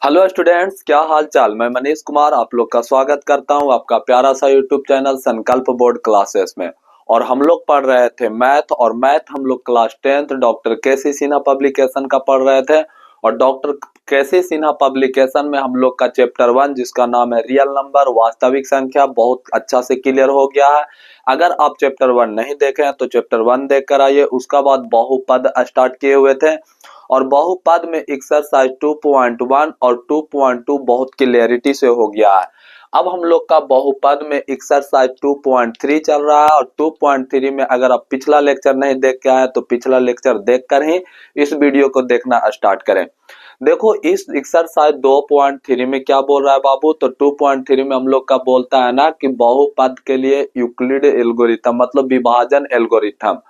Hello students, क्या हाल चाल। मैं मनीष कुमार आप लोग का स्वागत करता हूं आपका प्यारा सा यूट्यूब चैनल संकल्प बोर्ड क्लासेस में। और हम लोग पढ़ रहे थे मैथ, और मैथ हम लोग क्लास 10th डॉक्टर केसी सिन्हा पब्लिकेशन का पढ़ रहे थे। और डॉक्टर केसी सिन्हा पब्लिकेशन में हम लोग का चैप्टर 1 जिसका नाम है रियल नंबर वास्तविक संख्या बहुत अच्छा से क्लियर हो गया है। अगर आप चैप्टर 1 नहीं देखे हैं तो चैप्टर 1 देख कर आइए। उसका बाद बहुपद स्टार्ट किए हुए थे, और बहुपद में एक्सरसाइज 2.1 और 2.2 बहुत क्लियरिटी से हो गया है। अब हम लोग का बहुपद में एक्सरसाइज 2.3 चल रहा है, और 2.3 में अगर आप पिछला लेक्चर नहीं देख के आए तो पिछला लेक्चर देखकर ही इस वीडियो को देखना स्टार्ट करें। देखो इस एक्सरसाइज 2.3 में क्या बोल रहा है बाबू, तो 2.3 में हम लोग का बोलता है ना कि बहुपद के लिए यूक्लिड एल्गोरिथम मतलब विभाजन एल्गोरिथम।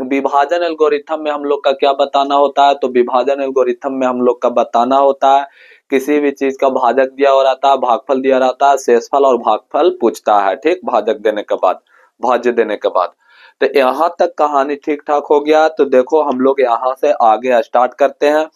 विभाजन एल्गोरिथम में हम लोग का क्या बताना होता है, तो विभाजन एल्गोरिथम में हम लोग का बताना होता है किसी भी चीज का भाजक दिया हो रहता है, भागफल दिया रहता है, शेषफल और भागफल पूछता है। ठीक, भाजक देने के बाद, भाज्य देने के बाद। तो यहाँ तक कहानी ठीक ठाक हो गया। तो देखो हम लोग यहाँ से आगे स्टार्ट करते हैं,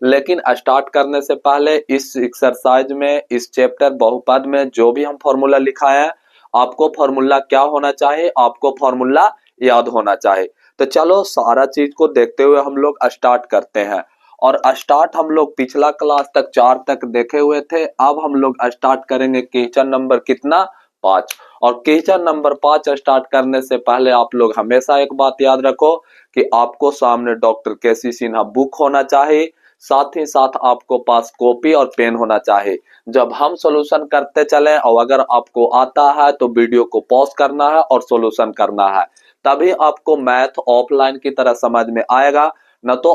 लेकिन स्टार्ट करने से पहले इस एक्सरसाइज में, इस चैप्टर बहुपद में जो भी हम फॉर्मूला लिखाए हैं, आपको फॉर्मूला क्या होना चाहिए, आपको फॉर्मूला याद होना चाहिए। तो चलो सारा चीज को देखते हुए हम लोग स्टार्ट करते हैं। और स्टार्ट हम लोग पिछला क्लास तक 4 तक देखे हुए थे। अब हम लोग स्टार्ट करेंगे क्वेश्चन नंबर कितना, 5। और क्वेश्चन नंबर 5 स्टार्ट करने से पहले आप लोग हमेशा एक बात याद रखो कि आपको सामने डॉक्टर केसी सिन्हा बुक होना चाहिए, साथ ही साथ आपको पास कॉपी और पेन होना चाहिए। जब हम सॉल्यूशन करते चलें, और अगर आपको आता है तो वीडियो को पॉज करना है और सॉल्यूशन करना है, तभी आपको मैथ ऑफलाइन की तरह समझ में आएगा, न तो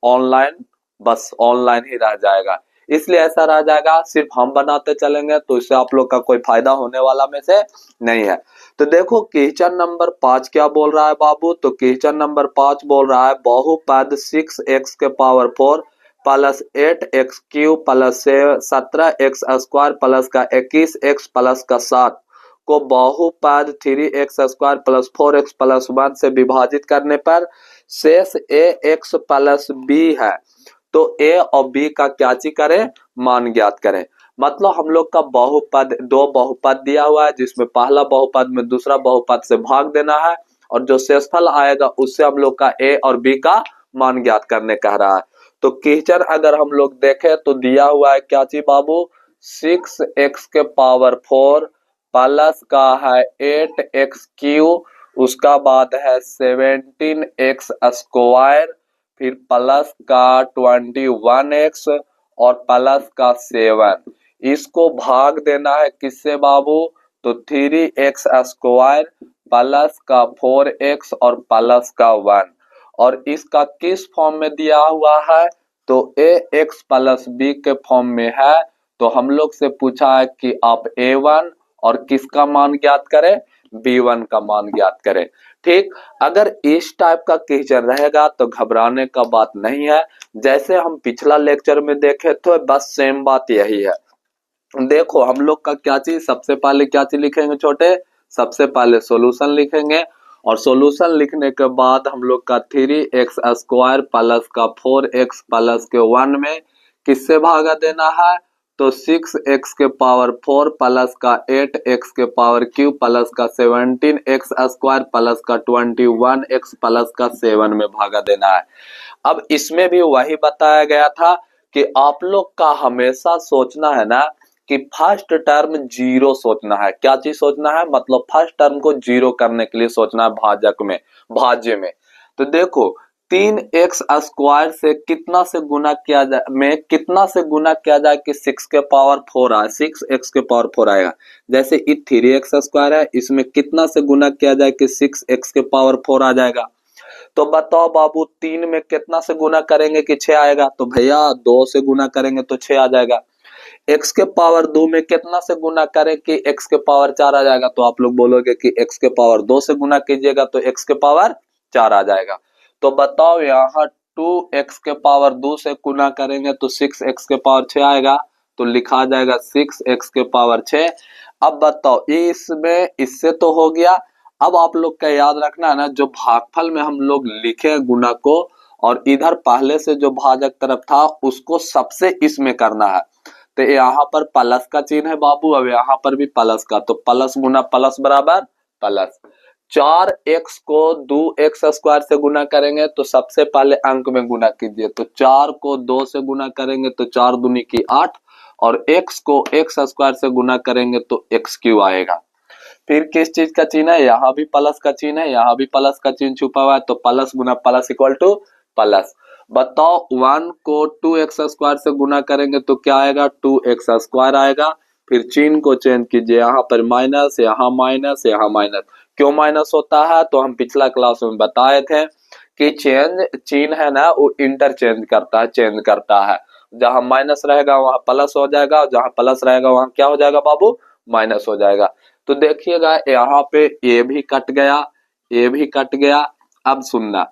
ऑनलाइन बस ऑनलाइन ही रह जाएगा। इसलिए ऐसा रह जाएगा, सिर्फ हम बनाते चलेंगे तो इससे आप लोग का कोई फायदा होने वाला में से नहीं है। तो देखो क्वेश्चन नंबर 5 क्या बोल रहा है बाबू, तो क्वेश्चन नंबर 5 बोल रहा है बहुपद 6x के power 4 plus 8x cube plus 17x square plus का 21x प्लस का 7 को बहुपद 3x square plus 4x plus 1 से विभाजित करने पर शेष ax प्लस b है। तो a और b का क्या चीज करें, मान ज्ञात करें। मतलब हम लोग का बहुपद, दो बहुपद दिया हुआ है जिसमें पहला बहुपद में दूसरा बहुपद से भाग देना है, और जो शेषफल आएगा उससे हम लोग का a और b का मान ज्ञात करने कह रहा है। तो क्वेश्चन अगर हम लोग देखें तो दिया हुआ है क्या चीज बाबू, 6x के पावर 4 प्लस का है 8x क्यूब, उसका बाद है 17x स्क्वायर, फिर प्लस का 21x और प्लस का 7। इसको भाग देना है किससे बाबू, तो 3x स्क्वायर प्लस का 4x और प्लस का 1। और इसका किस फॉर्म में दिया हुआ है, तो ax प्लस b के फॉर्म में है। तो हम लोग से पूछा है कि आप a1 और किसका मान ज्ञात करें, b1 का मान ज्ञात करें। ठीक, अगर इस टाइप का क्वेश्चन रहेगा तो घबराने का बात नहीं है। जैसे हम पिछला लेक्चर में देखे तो बस सेम बात यही है। देखो हम लोग का क्या चीज, सबसे पहले क्या चीज लिखेंगे छोटे, सबसे पहले सॉल्यूशन लिखेंगे। और सॉल्यूशन लिखने के बाद हम लोग का 3x स्क्वायर प्लस का 4x प्लस के 1 में किससे भागा देना है, तो 6x के पावर 4 प्लस का 8x के पावर क्यूब प्लस का 17x स्क्वायर प्लस का 21x प्लस का 7 में भागा देना है। अब इसमें भी वही बताया गया था कि आप लोग का हमेशा सोचना है ना कि फर्स्ट टर्म जीरो सोचना है। क्या चीज सोचना है, मतलब फर्स्ट टर्म को जीरो करने के लिए सोचना है भाजक में, भाज्य में। तो देखो 3x स्क्वायर से कितना से गुना किया जाए, में कितना से गुना किया जाए कि 6 के पावर 4 आए, 6x के पावर 4 आएगा। जैसे 3x स्क्वायर है, इसमें कितना से गुना किया जाए कि 6x के पावर 4 आ जाएगा। तो बताओ बाबू 3 में कितना से गुना करेंगे कि 6 आएगा, तो भैया 2 से गुना करेंगे तो 6 आ जाएगा। x के पावर 2 में कितना से गुना करें कि x के पावर 4 आ जाएगा, तो आप लोग बोलोगे कि x के पावर 2 से गुना कीजिएगा तो x के पावर 4 आ जाएगा। तो बताओ यहाँ 2x के पावर 2 से गुना करेंगे तो 6x के पावर 6 आएगा, तो लिखा जाएगा 6x के पावर 6। अब बताओ इसमें इससे तो हो गया। अब आप लोग का याद रखना है ना, जो भागफल में हम लोग लिखे गुना को और इधर पहले से जो भाजक तरफ था उसको सबसे इसमें करना है। तो यहाँ पर प्लस का चिन्ह है बाबू, अब यहाँ पर भी प्लस का, तो प्लस गुना प्लस बराबर प्लस। 4x को 2x स्क्वायर से गुना करेंगे तो सबसे पहले अंक में गुना कीजिए, तो 4 को 2 से गुना करेंगे तो 4 दूनी की 8, और x को x स्क्वायर से गुना करेंगे तो x क्यूब आएगा। फिर किस चीज का चिन्ह है, यहाँ भी प्लस का चिन्ह है, यहाँ भी प्लस का चिन्ह छुपा हुआ है, तो प्लस गुना प्लस इक्वल टू प्लस। बताओ 1 को 2x स्क्वायर से गुना करेंगे तो क्या आएगा, 2x स्क्वायर आएगा। फिर चिन्ह को चेंज कीजिए, यहाँ पर माइनस, यहाँ माइनस, यहाँ माइनस। क्यों माइनस होता है, तो हम पिछला क्लास में बताए थे कि चेंज चिन्ह है ना वो इंटरचेंज करता है, चेंज करता है। जहां माइनस रहेगा वहां प्लस हो जाएगा, और जहां प्लस रहेगा वहां क्या हो जाएगा बाबू, माइनस हो जाएगा। तो देखिएगा यहाँ पे ए भी कट गया, ए भी कट गया। अब सुनना,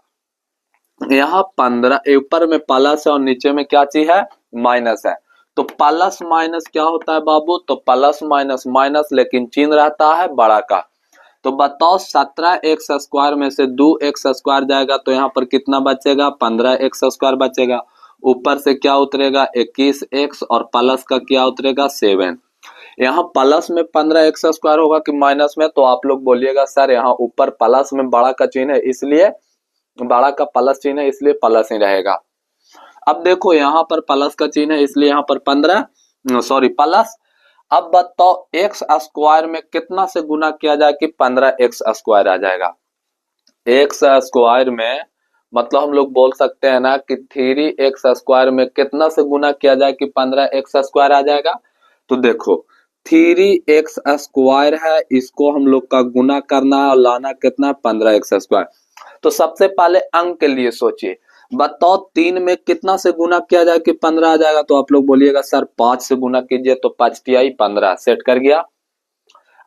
यहाँ 15 ऊपर में प्लस है और नीचे में क्या चीज है, माइनस है। तो प्लस माइनस क्या होता है बाबू, तो प्लस माइनस माइनस, लेकिन चिन्ह रहता है बड़ा का। तो बताओ 17x स्क्वायर में से 2x स्क्वायर जाएगा तो यहाँ पर कितना बचेगा, 15x स्क्वायर बचेगा। ऊपर से क्या उतरेगा, 21x, और प्लस का क्या उतरेगा, 7। यहाँ प्लस में 15x स्क्वायर होगा कि माइनस में, तो आप लोग बोलिएगा सर यहाँ ऊपर प्लस में बड़ा का चिन्ह है इसलिए बड़ा का प्लस चिन्ह है इसलिए प्लस ही रहेगा। अब देखो यहाँ पर प्लस का चिन्ह है इसलिए यहाँ पर 15 प्लस। अब बताओ x स्क्वायर में कितना से गुना किया जाए कि 15x स्क्वायर आ जाएगा। x स्क्वायर में मतलब हम लोग बोल सकते हैं ना कि 3x स्क्वायर में कितना से गुना किया जाए कि 15x स्क्वायर आ जाएगा। तो देखो 3x स्क्वायर है, इसको हम लोग का गुना करना है और लाना कितना, 15x स्क्वायर। तो सबसे पहले अंक के लिए सोचिए, बताओ 3 में कितना से गुना किया जाए कि 15 आ जाएगा, तो आप लोग बोलिएगा सर 5 से गुना कीजिए, तो 5 तिहाई 15 सेट कर गया।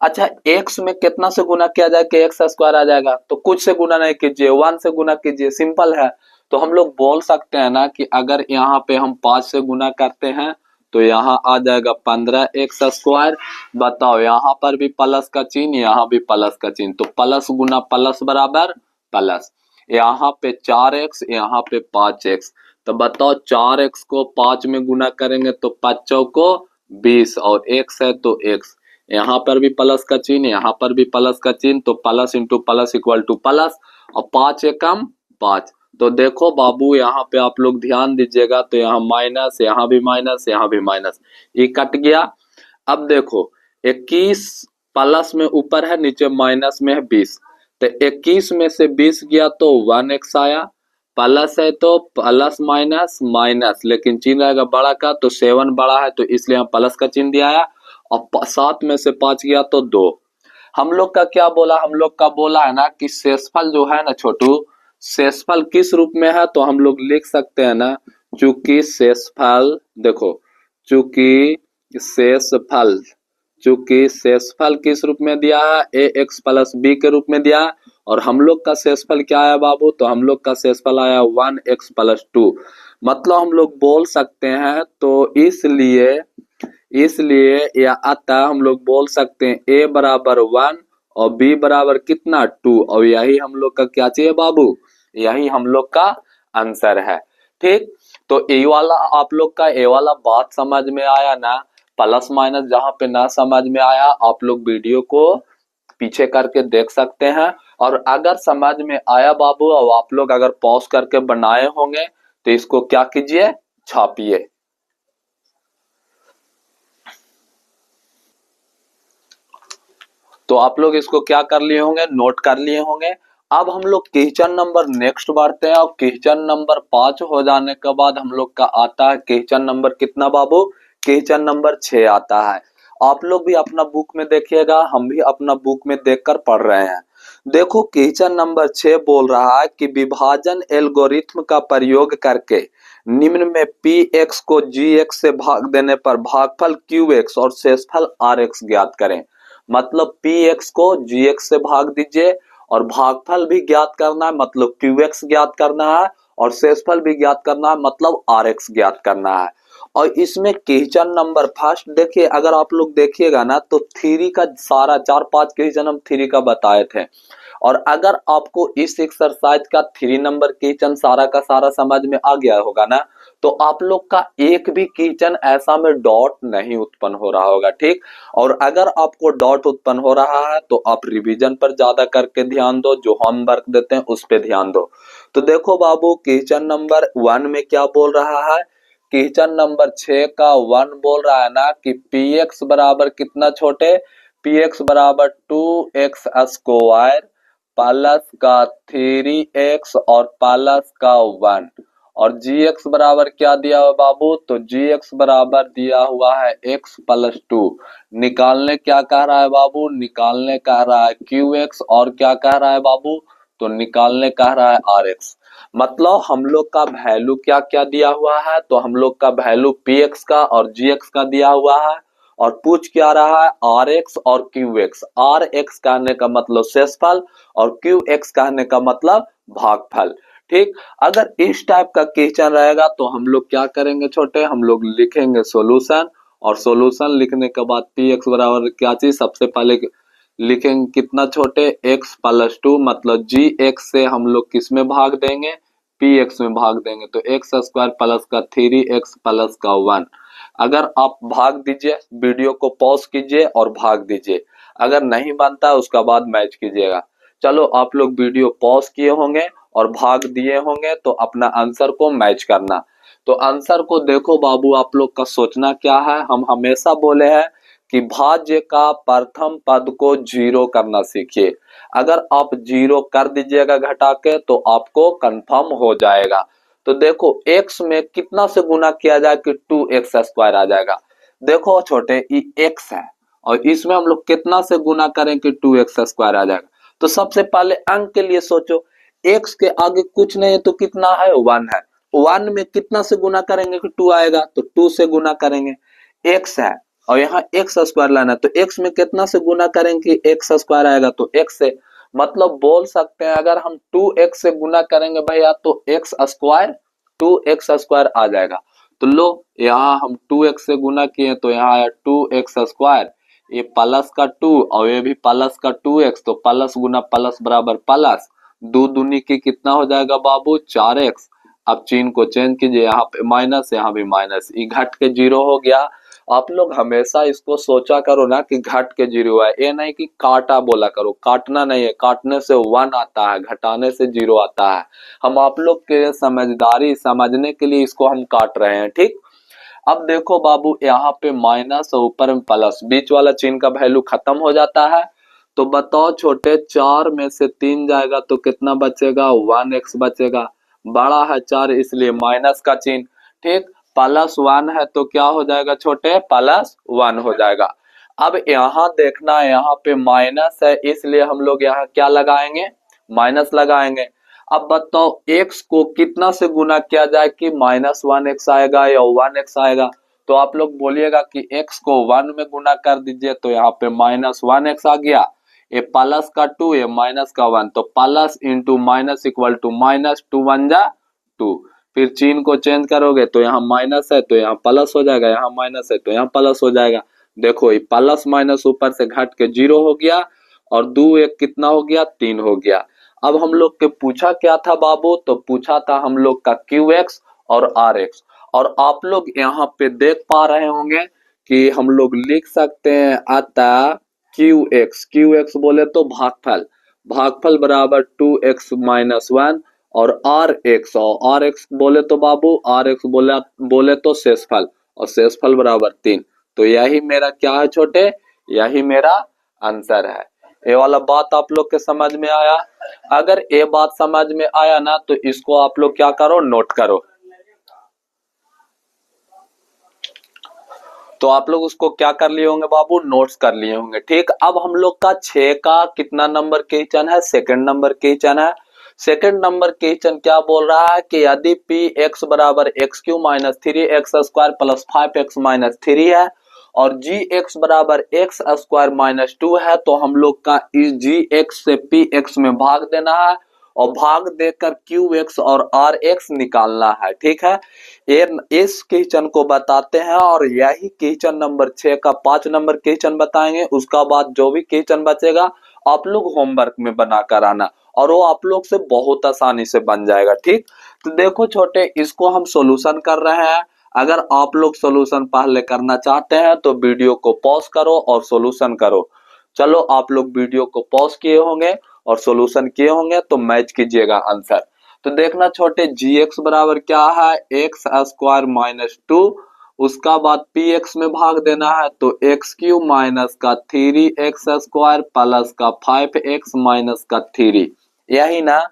अच्छा x में कितना से गुना किया जाए कि x स्क्वायर आ जाएगा, तो कुछ से गुना नहीं कीजिए, 1 से गुना कीजिए, सिंपल है। तो हम लोग बोल सकते हैं ना कि अगर यहाँ पे हम 5 से गुना करते हैं तो यहाँ आ जाएगा 15x स्क्वायर। बताओ यहाँ पर भी प्लस का चिन्ह, यहाँ भी प्लस का चिन्ह, तो प्लस गुना प्लस बराबर प्लस। यहाँ पे 4x, यहाँ पे 5x, तो बताओ 4x को 5 में गुना करेंगे तो 5 चौको 20, और x है तो x। यहाँ पर भी प्लस का चिन्ह, यहाँ पर भी प्लस का चिन्ह, तो plus into plus equal to plus, और 5 एकम 5। तो देखो बाबू यहाँ पे आप लोग ध्यान दीजिएगा, तो यहाँ माइनस, यहाँ भी माइनस, यहाँ भी माइनस, ये कट गया। अब देखो 21 प्लस में ऊपर है, नीचे माइनस में है 20, तो 21 में से 20 गया तो 1x आया। प्लस है तो प्लस माइनस माइनस, लेकिन चिन्ह रहेगा बड़ा का, तो 7 बड़ा है तो इसलिए हम प्लस का चिन्ह दिया है। और 7 में से 5 गया तो 2। हम लोग का क्या बोला, हम लोग का बोला है ना कि शेषफल जो है ना छोटू, शेषफल किस रूप में है, तो हम लोग लिख सकते हैं ना, चूंकि शेषफल, देखो चूंकि शेषफल, चूंकि शेषफल किस रूप में दिया है, ax प्लस b के रूप में दिया है, और हम लोग का शेषफल क्या आया बाबू, तो हम लोग का शेषफल आया 1x प्लस 2। मतलब हम लोग बोल सकते हैं, तो इसलिए या अतः हम लोग बोल सकते हैं a बराबर 1 और b बराबर कितना 2, और यही हम लोग का क्या चाहिए बाबू, यही हम लोग का आंसर है। ठीक, तो ए वाला आप लोग का ए वाला बात समझ में आया ना। प्लस माइनस जहां पे ना समझ में आया आप लोग वीडियो को पीछे करके देख सकते हैं, और अगर समझ में आया बाबू और आप लोग अगर पॉज करके बनाए होंगे तो इसको क्या कीजिए, छापिए। तो आप लोग इसको क्या कर लिए होंगे, नोट कर लिए होंगे। अब हम लोग क्वेश्चन नंबर नेक्स्ट बढ़ते हैं, और क्वेश्चन नंबर 5 हो जाने के बाद हम लोग का आता है क्वेश्चन नंबर कितना बाबू, क्वेश्चन नंबर 6 आता है। आप लोग भी अपना बुक में देखिएगा, हम भी अपना बुक में देखकर पढ़ रहे हैं। देखो क्वेश्चन नंबर 6 बोल रहा है कि विभाजन एल्गोरिथ्म का प्रयोग करके निम्न में px को gx से भाग देने पर भागफल qx और शेषफल rx ज्ञात करें। मतलब px को gx से भाग दीजिए और भागफल भी ज्ञात करना है, मतलब qx ज्ञात करना है, और शेषफल भी ज्ञात करना है, मतलब rx ज्ञात करना है। और इसमें क्वेश्चन नंबर फर्स्ट देखिए, अगर आप लोग देखिएगा ना तो थ्री का सारा 4-5 क्वेश्चन हम थ्री का बताए थे। और अगर आपको इस एक्सरसाइज का 3 नंबर क्वेश्चन सारा का सारा समझ में आ गया होगा ना, तो आप लोग का एक भी क्वेश्चन ऐसा में डॉट नहीं उत्पन्न हो रहा होगा, ठीक। और अगर आपको डॉट उत्पन्न हो रहा है तो आप रिवीजन पर ज्यादा करके ध्यान दो, जो होमवर्क देते हैं उस पे ध्यान दो। तो देखो बाबू, क्वेश्चन नंबर 1 में क्या बोल रहा है, क्वेश्चन नंबर 6 का 1 बोल रहा है ना कि पी एक्स बराबर कितना छोटे, पी एक्स बराबर 2x स्क्वायर प्लस का 3x और प्लस का 1, और gx बराबर क्या दिया हुआ बाबू, तो gx बराबर दिया हुआ है x प्लस 2। निकालने क्या कह रहा है बाबू, निकालने कह रहा है qx, और क्या कह रहा है बाबू, तो निकालने कह रहा है rx। मतलब हम लोग का वैल्यू क्या क्या दिया हुआ है, तो हम लोग का वैल्यू px का और gx का दिया हुआ है, और पूछ क्या रहा है rx और qx। rx कहने का मतलब शेषफल और qx कहने का मतलब भागफल, ठीक। अगर इस टाइप का क्वेश्चन रहेगा तो हम लोग क्या करेंगे छोटे, हम लोग लिखेंगे सॉल्यूशन, और सॉल्यूशन लिखने के बाद px बराबर क्या चीज, सबसे पहले लिखेंगे कितना छोटे, x प्लस 2, मतलब gx से हम लोग किस में भाग देंगे, px में भाग देंगे, तो x स्क्वायर प्लस का 3x प्लस का 1। अगर आप भाग दीजिए, वीडियो को पॉज कीजिए और भाग दीजिए, अगर नहीं बनता है उसका बाद मैच कीजिएगा। चलो, आप लोग वीडियो पॉज किए होंगे और भाग दिए होंगे तो अपना आंसर को मैच करना। तो आंसर को देखो बाबू, आप लोग का सोचना क्या है, हम हमेशा बोले हैं कि भाज्य का प्रथम पद को 0 करना सीखिए। अगर आप 0 कर दीजिएगा घटा के तो आपको कंफर्म हो जाएगा। तो देखो, x में कितना से गुना किया जाए कि 2x स्क्वायर आ जाएगा। देखो छोटे, ये x है और इसमें हम लोग कितना से गुना करें कि 2x स्क्वायर आ जाएगा। तो सबसे पहले अंक के लिए सोचो, x के आगे कुछ नहीं है तो कितना है, 1 है। 1 में कितना से गुना करेंगे कि 2 आएगा, तो 2 से गुना करेंगे। x है और यहाँ x स्क्वायर लाना है, तो x में कितना से गुना करेंगे कि x स्क्वायर आएगा, तो x से। मतलब बोल सकते हैं अगर हम 2x से गुना करेंगे भैया तो x स्क्वायर 2x स्क्वायर आ जाएगा। तो लो, यहाँ हम 2x से गुना किए तो यहाँ आया 2x स्क्वायर, ये प्लस का 2 और ये भी प्लस का 2x, तो प्लस गुना प्लस बराबर प्लस, दो दूनी की कितना हो जाएगा बाबू, 4x। अब चिन्ह को चेंज कीजिए, यहाँ पे माइनस यहाँ भी माइनस, ये घट के 0 हो गया। आप लोग हमेशा इसको सोचा करो ना कि घट के 0 है, ये नहीं कि काटा बोला करो, काटना नहीं है, काटने से 1 आता है, घटाने से 0 आता है। हम आप लोग के समझदारी समझने के लिए इसको हम काट रहे हैं, ठीक। अब देखो बाबू, यहाँ पे माइनस और ऊपर में प्लस, बीच वाला चिन्ह का वैल्यू खत्म हो जाता है। तो बताओ छोटे, 4 में से 3 जाएगा तो कितना बचेगा, 1x बचेगा। बड़ा है 4 इसलिए माइनस का चिन्ह, ठीक। प्लस 1 है तो क्या हो जाएगा छोटे, प्लस 1 हो जाएगा। अब यहाँ देखना, यहाँ पे माइनस है इसलिए हम लोग यहाँ क्या लगाएंगे, माइनस लगाएंगे। अब बताओ x को कितना से गुना किया जाए कि -1x आएगा या 1x आएगा, तो आप लोग बोलिएगा कि x को 1 में गुना कर दीजिए, तो यहाँ पे -1x आ गया, ये प्लस का 2 ये माइनस का 1, तो plus into minus equal to minus, 2 1 जा 2। फिर चिन्ह को चेंज करोगे तो यहाँ माइनस है तो यहाँ प्लस हो जाएगा, यहाँ माइनस है तो यहाँ प्लस हो जाएगा। देखो, ये प्लस माइनस ऊपर से घट के 0 हो गया, और 2 1 कितना हो गया, 3 हो गया। अब हम लोग के पूछा क्या था बाबू, तो पूछा था हम लोग का qx और rx, और आप लोग यहाँ पे देख पा रहे होंगे कि हम लोग लिख सकते हैं अतः qx बोले तो भागफल, भागफल बराबर 2x माइनस 1, और rx बोले तो बाबू, rx बोले तो शेषफल, और शेषफल बराबर 3। तो यही मेरा क्या है छोटे, यही मेरा आंसर है। ये वाला बात आप लोग के समझ में आया। अगर ये बात समझ में आया ना तो इसको आप लोग क्या करो, नोट करो। तो आप लोग उसको क्या कर लिए होंगे बाबू, नोट्स कर लिए होंगे, ठीक। अब हम लोग का 6 का कितना नंबर क्वेश्चन है, सेकंड नंबर क्वेश्चन है। सेकंड नंबर क्वेश्चन क्या बोल रहा है कि यदि पी एक्स बराबर x Q minus 3x square plus 5x minus 3 है और जी एक्स बराबर एक्स स्क्वायर माइनस 2 है, तो हम लोग का इस जी एक्स से पी एक्स में भाग देना है और भाग देकर क्यू एक्स और आर एक्स निकालना है। ठीक है, ये इस क्वेश्चन को बताते हैं और यही क्वेश्चन नंबर 6 का 5 नंबर क्वेश्चन बताएंगे। उसका बाद जो भी क्वेश्चन बचेगा आप लोग होमवर्क में बना कर आना और वो आप लोग से बहुत आसानी से बन जाएगा। ठीक, तो देखो छोटे, इसको हम सॉल्यूशन कर रहे हैं। अगर आप लोग सॉल्यूशन पहले करना चाहते हैं तो वीडियो को पॉज करो और सॉल्यूशन करो। चलो, आप लोग वीडियो को पॉज किए होंगे और सॉल्यूशन किए होंगे तो मैच कीजिएगा आंसर। तो देखना छोटे, जी एक्स बराबर क्या है, एक्स स्क्वायर माइनस 2, उसका बाद पी एक्स में भाग देना है तो एक्स क्यूब माइनस का 3x स्क्वायर प्लस का 5x माइनस का 3, यही ना।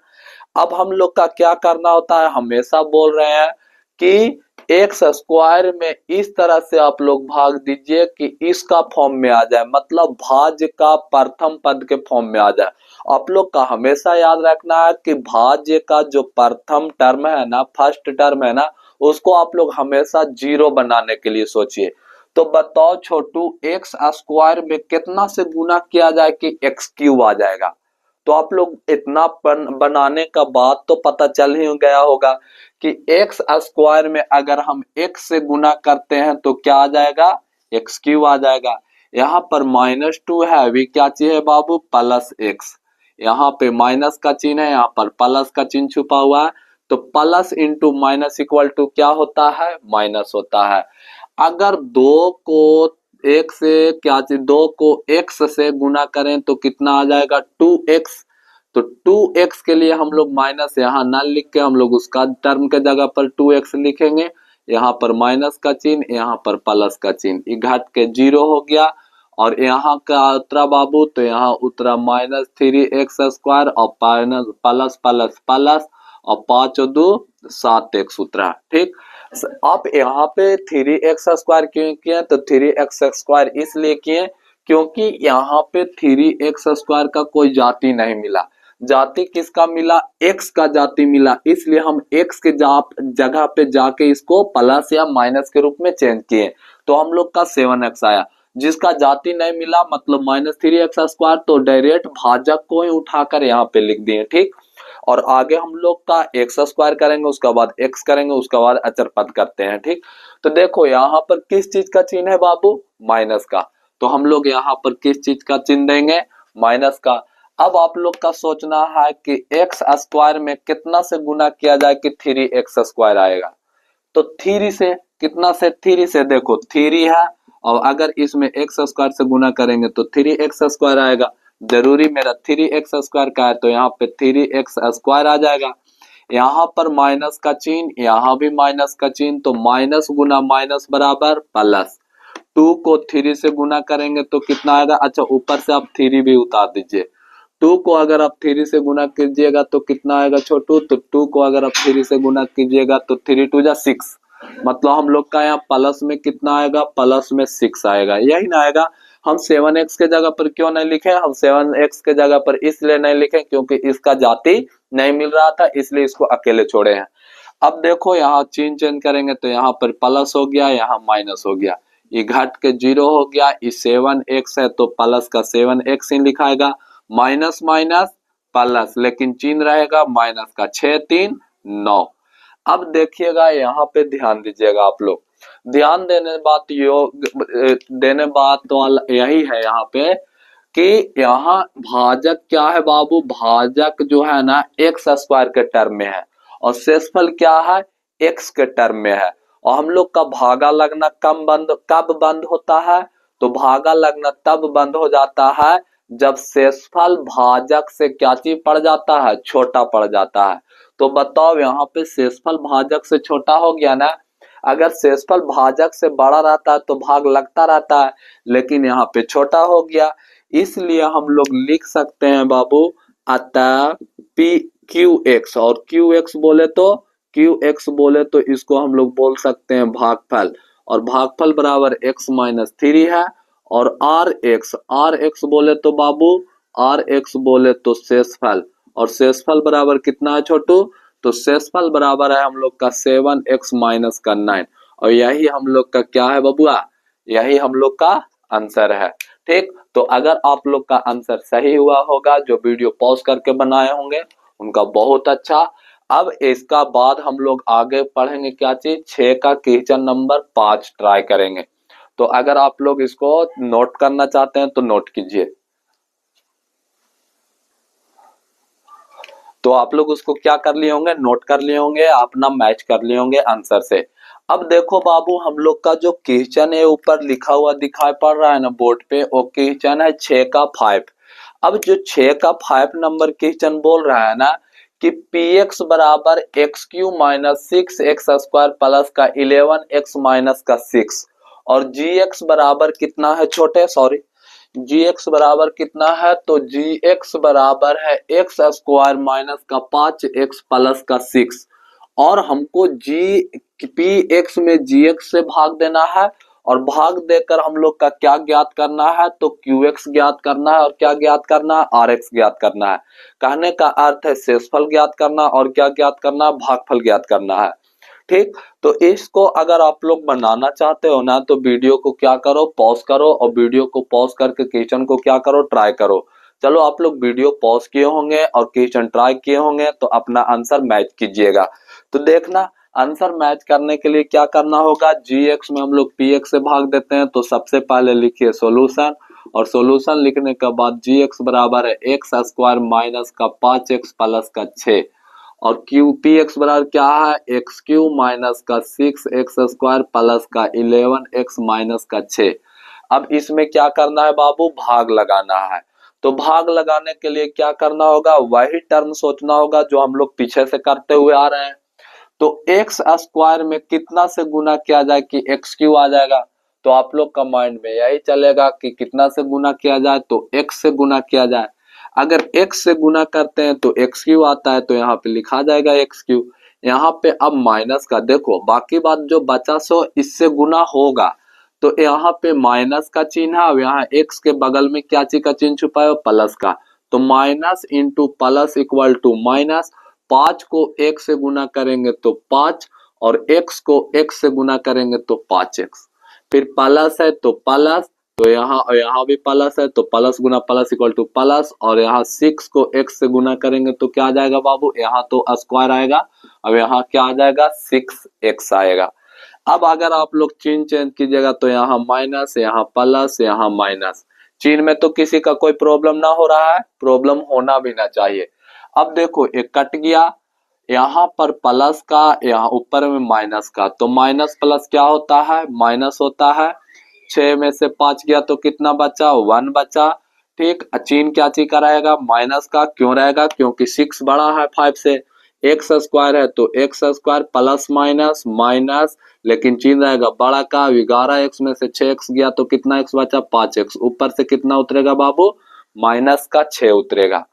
अब हम लोग का क्या करना होता है, हमेशा बोल रहे हैं कि एक्स स्क्वायर में इस तरह से आप लोग भाग दीजिए कि इसका फॉर्म में आ जाए, मतलब भाज्य का प्रथम पद के फॉर्म में आ जाए। आप लोग का हमेशा याद रखना है कि भाज्य का जो प्रथम टर्म है ना, फर्स्ट टर्म है ना, उसको आप लोग हमेशा 0 बनाने के लिए सोचिए। तो बताओ छोटू, एक्स स्क्वायर में कितना से गुना किया जाए कि एक्स क्यूब आ जाएगा। तो आप लोग इतना बनाने का बाद तो पता चल ही गया होगा कि एक्स स्क्वायर में अगर हम एक्स से गुना करते हैं तो क्या आ जाएगा, एक्स क्यूब आ जाएगा। यहाँ पर -2 है, अभी क्या चीज है बाबू, प्लस एक्स। यहाँ पे माइनस का चिन्ह है, यहाँ पर प्लस का चिन्ह छुपा हुआ है, तो plus into minus equal to क्या होता है, माइनस होता है। अगर दो को एक से क्या चीज, दो को एक्स से गुना करें तो कितना आ जाएगा, 2x। तो 2x के लिए हम लोग माइनस यहाँ न लिख के हम लोग उसका टर्म के जगह पर 2x लिखेंगे। यहाँ पर माइनस का चिन्ह, यहाँ पर प्लस का चिन्ह, ये घट के 0 हो गया। और यहाँ का उतरा बाबू, तो यहाँ उतरा -3x स्क्वायर और माइनस प्लस प्लस प्लस और 5 और 2 7x उतरा। ठीक, आप यहाँ पे 3x स्क्वायर क्यों किए, तो 3x स्क्वायर इसलिए किए क्योंकि यहाँ पे 3x स्क्वायर का कोई जाति नहीं मिला। जाति किसका मिला, x का जाति मिला, इसलिए हम x के जगह पे जाके इसको प्लस या माइनस के रूप में चेंज किए, तो हम लोग का 7x आया। जिसका जाति नहीं मिला मतलब -3x स्क्वायर, तो डायरेक्ट भाजक को ही उठाकर यहाँ पे लिख दिए। ठीक, और आगे हम लोग का एक्स स्क्वायर करेंगे, उसके बाद एक्स करेंगे, उसके बाद अचर पद करते हैं। ठीक, तो देखो यहाँ पर किस चीज का चिन्ह है बाबू, माइनस का, तो हम लोग यहाँ पर किस चीज का चिन्ह देंगे, माइनस का। अब आप लोग का सोचना है कि एक्स स्क्वायर में कितना से गुना किया जाए कि 3x स्क्वायर आएगा, तो 3 से, कितना से, 3 से, देखो 3 है और अगर इसमें एक्स स्क्वायर से गुना करेंगे तो 3x स्क्वायर आएगा। जरूरी मेरा 3x स्क्वायर का है तो यहाँ पे 3x स्क्वायर आ जाएगा। यहाँ पर माइनस का चिन्ह, यहाँ भी माइनस का चिन्ह, तो माइनस गुना माइनस बराबर प्लस। 2 को 3 से गुना करेंगे तो कितना आएगा, अच्छा ऊपर से आप 3 भी उतार दीजिए। 2 को अगर आप 3 से गुना कीजिएगा तो कितना आएगा छोटू, तो 2 को अगर आप 3 से गुना कीजिएगा तो 3 2 जा 6, मतलब हम लोग का यहाँ प्लस में कितना आएगा, प्लस में 6 आएगा, यही ना आएगा। हम 7x के जगह पर क्यों नहीं लिखे, हम 7x के जगह पर इसलिए नहीं लिखे क्योंकि इसका जाति नहीं मिल रहा था, इसलिए इसको अकेले छोड़े हैं। अब देखो यहाँ चिन्ह चेंज करेंगे तो यहाँ पर प्लस हो गया, यहाँ माइनस हो गया, ये घट के 0 हो गया। ये 7x है तो प्लस का 7x ही लिखाएगा, माइनस माइनस प्लस, लेकिन चिन्ह रहेगा माइनस का, 6 3 9। अब देखिएगा यहाँ पे ध्यान दीजिएगा आप लोग, ध्यान देने बात तो यही है यहाँ पे कि यहाँ भाजक क्या है बाबू, भाजक जो है ना एक्स स्क्वायर के टर्म में है और शेषफल क्या है, एक्स के टर्म में है। और हम लोग का भागा लगना कब बंद होता है, तो भागा लगना तब बंद हो जाता है जब शेषफल भाजक से क्या चीज पड़ जाता है, छोटा पड़ जाता है। तो बताओ यहाँ पे शेषफल भाजक से छोटा हो गया ना, अगर शेषफल भाजक से बड़ा रहता है तो भाग लगता रहता है, लेकिन यहाँ पे छोटा हो गया, इसलिए हम लोग लिख सकते हैं बाबू, अतः पी क्यू एक्स, और क्यू एक्स बोले तो इसको हम लोग बोल सकते हैं भागफल, और भागफल बराबर x माइनस 3 है। और आर एक्स बोले तो बाबू, आर एक्स बोले तो शेषफल, और शेषफल बराबर कितना है छोटू, तो शेषफल बराबर है हम लोग का 7x माइनस का 9, और यही हम लोग का क्या है बबुआ, यही हम लोग का आंसर है। ठीक, तो अगर आप लोग का आंसर सही हुआ होगा, जो वीडियो पॉज करके बनाए होंगे उनका बहुत अच्छा। अब इसका बाद हम लोग आगे पढ़ेंगे क्या चीज, 6 का क्वेश्चन नंबर 5 ट्राई करेंगे। तो अगर आप लोग इसको नोट करना चाहते हैं तो नोट कीजिए। तो आप लोग उसको क्या कर लिए होंगे, नोट कर लिए होंगे, अपना मैच कर लिए होंगे आंसर से। अब देखो बाबू, हम लोग का जो क्वेश्चन है ऊपर लिखा हुआ दिखाई पड़ रहा है ना बोर्ड पे, वो क्वेश्चन है 6 का 5। अब जो 6 का 5 नंबर क्वेश्चन बोल रहा है ना कि पी एक्स बराबर x Q minus 6x² plus का 11x माइनस का 6 और जी एक्स बराबर कितना है छोटे, सॉरी, जी एक्स बराबर कितना है, तो जी एक्स बराबर है x² माइनस का 5x प्लस का 6 और हमको जी पी एक्स में जी एक्स से भाग देना है और भाग देकर हम लोग का क्या ज्ञात करना है, तो क्यू एक्स ज्ञात करना है और क्या ज्ञात करना है, आर एक्स ज्ञात करना है। कहने का अर्थ है शेषफल ज्ञात करना और क्या ज्ञात करना है, भागफल ज्ञात करना है। ठीक, तो इसको अगर आप लोग बनाना चाहते हो ना तो वीडियो को क्या करो, पॉज करो और वीडियो को पॉज करके क्वेश्चन को क्या करो, ट्राई करो। चलो आप लोग वीडियो पॉज किए होंगे और क्वेश्चन ट्राई किए होंगे तो अपना आंसर मैच कीजिएगा। तो देखना, आंसर मैच करने के लिए क्या करना होगा, जी एक्स में हम लोग पी एक्स से भाग देते हैं तो सबसे पहले लिखिए सॉल्यूशन और सॉल्यूशन लिखने के बाद जी एक्स बराबर है x² माइनस का 5x प्लस का 6 और क्यू पी एक्स बराबर क्या है, एक्स क्यू माइनस का 6x² प्लस का 11x माइनस का 6। अब इसमें क्या करना है बाबू, भाग लगाना है। तो भाग लगाने के लिए क्या करना होगा, वही टर्म सोचना होगा जो हम लोग पीछे से करते हुए आ रहे हैं। तो x² में कितना से गुना किया जाए कि एक्स क्यू आ जाएगा, तो आप लोग का माइंड में यही चलेगा कि कितना से गुना किया जाए, तो x से गुना किया जाए। अगर x से गुना करते हैं तो एक्स क्यू आता है, तो यहाँ पे लिखा जाएगा एक्स क्यू। यहाँ पे अब माइनस का देखो, बाकी बात जो बचा सो इससे गुना होगा, तो यहाँ पे माइनस का चिन्ह है। अब यहाँ x के बगल में क्या चीज का चिन्ह छुपा है, प्लस का, तो minus into plus equal to minus. 5 को 1 से गुना करेंगे तो 5 और x को x से गुना करेंगे तो 5x, फिर प्लस है तो प्लस, तो यहाँ भी प्लस है तो प्लस गुना प्लस इक्वल टू प्लस और यहाँ 6 को x से गुना करेंगे तो क्या आ जाएगा बाबू, यहाँ तो स्क्वायर आएगा, अब यहाँ क्या आ जाएगा 6x आएगा। अब अगर आप लोग चिन्ह चेंज कीजिएगा तो यहाँ माइनस, यहाँ प्लस, यहाँ माइनस। चिन्ह में तो किसी का कोई प्रॉब्लम ना हो रहा है, प्रॉब्लम होना भी ना चाहिए। अब देखो एक कट गया, यहाँ पर प्लस का, यहाँ ऊपर में माइनस का, तो माइनस प्लस क्या होता है, माइनस होता है। 6 में से 5 गया तो कितना बचा, 1 बचा। ठीक, चिन्ह क्या चीज का रहेगा, माइनस का, क्यों रहेगा, क्योंकि 6 बड़ा है 5 से। x² है तो x² प्लस माइनस माइनस, लेकिन चिन्ह रहेगा बड़ा का। 11x में से 6x गया तो कितना x बचा, 5x। ऊपर से कितना उतरेगा बाबू, माइनस का 6 उतरेगा।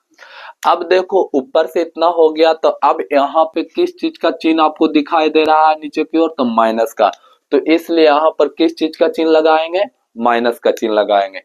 अब देखो ऊपर से इतना हो गया, तो अब यहाँ पे किस चीज का चिन्ह आपको दिखाई दे रहा है नीचे की ओर, तो माइनस का। तो इसलिए यहाँ पर किस चीज का चिन्ह लगाएंगे, माइनस का चिन्ह लगाएंगे।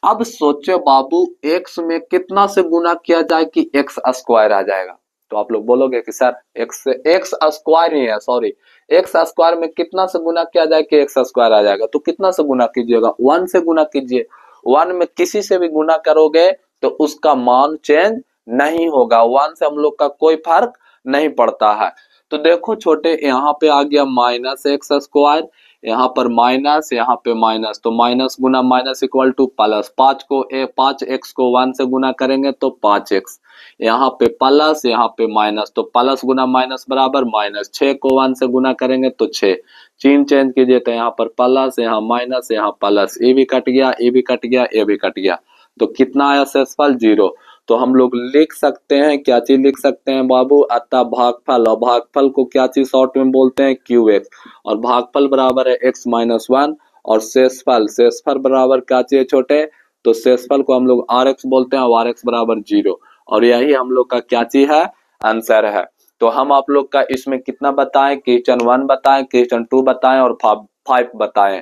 अब सोचो बाबू, x में कितना से गुना किया जाए कि x² आ जाएगा, तो आप लोग बोलोगे कि सर x² ही है, सॉरी, x² में कितना से गुना किया जाए कि x² आ जाएगा, तो कितना से गुना कीजिएगा, 1 से गुना कीजिए। 1 में किसी से भी गुना करोगे तो उसका मान चेंज नहीं होगा, 1 से हम लोग का कोई फर्क नहीं पड़ता है। तो देखो छोटे, यहाँ पे आ गया माइनस x², यहाँ पर माइनस, यहाँ पे माइनस, तो माइनस गुना minus equal to plus. 5x को 1 से गुना करेंगे तो 5x, यहाँ पे प्लस, यहाँ पे माइनस, तो प्लस गुना माइनस बराबर माइनस। 6 को 1 से गुना करेंगे तो 6। चिन्ह चेंज कीजिए तो यहाँ पर प्लस, यहाँ माइनस, यहाँ प्लस, ए भी कट गया, ए भी कट गया, ए भी कट गया, तो कितना आया शेषफल, 0। तो हम लोग लिख सकते हैं, क्या चीज लिख सकते हैं बाबू, अतः भागफल, और भागफल को क्या चीज शॉर्ट में बोलते हैं, QX, और भागफल बराबर है x माइनस 1 और शेषफल बराबर क्या चीज छोटे, तो शेषफल को हम लोग RX बोलते हैं और RX बराबर 0, और यही हम लोग का क्या चीज है, आंसर है। तो हम आप लोग का इसमें कितना बताएं, क्वेश्चन 1 बताएं, क्वेश्चन 2 बताएं और 5 बताएं।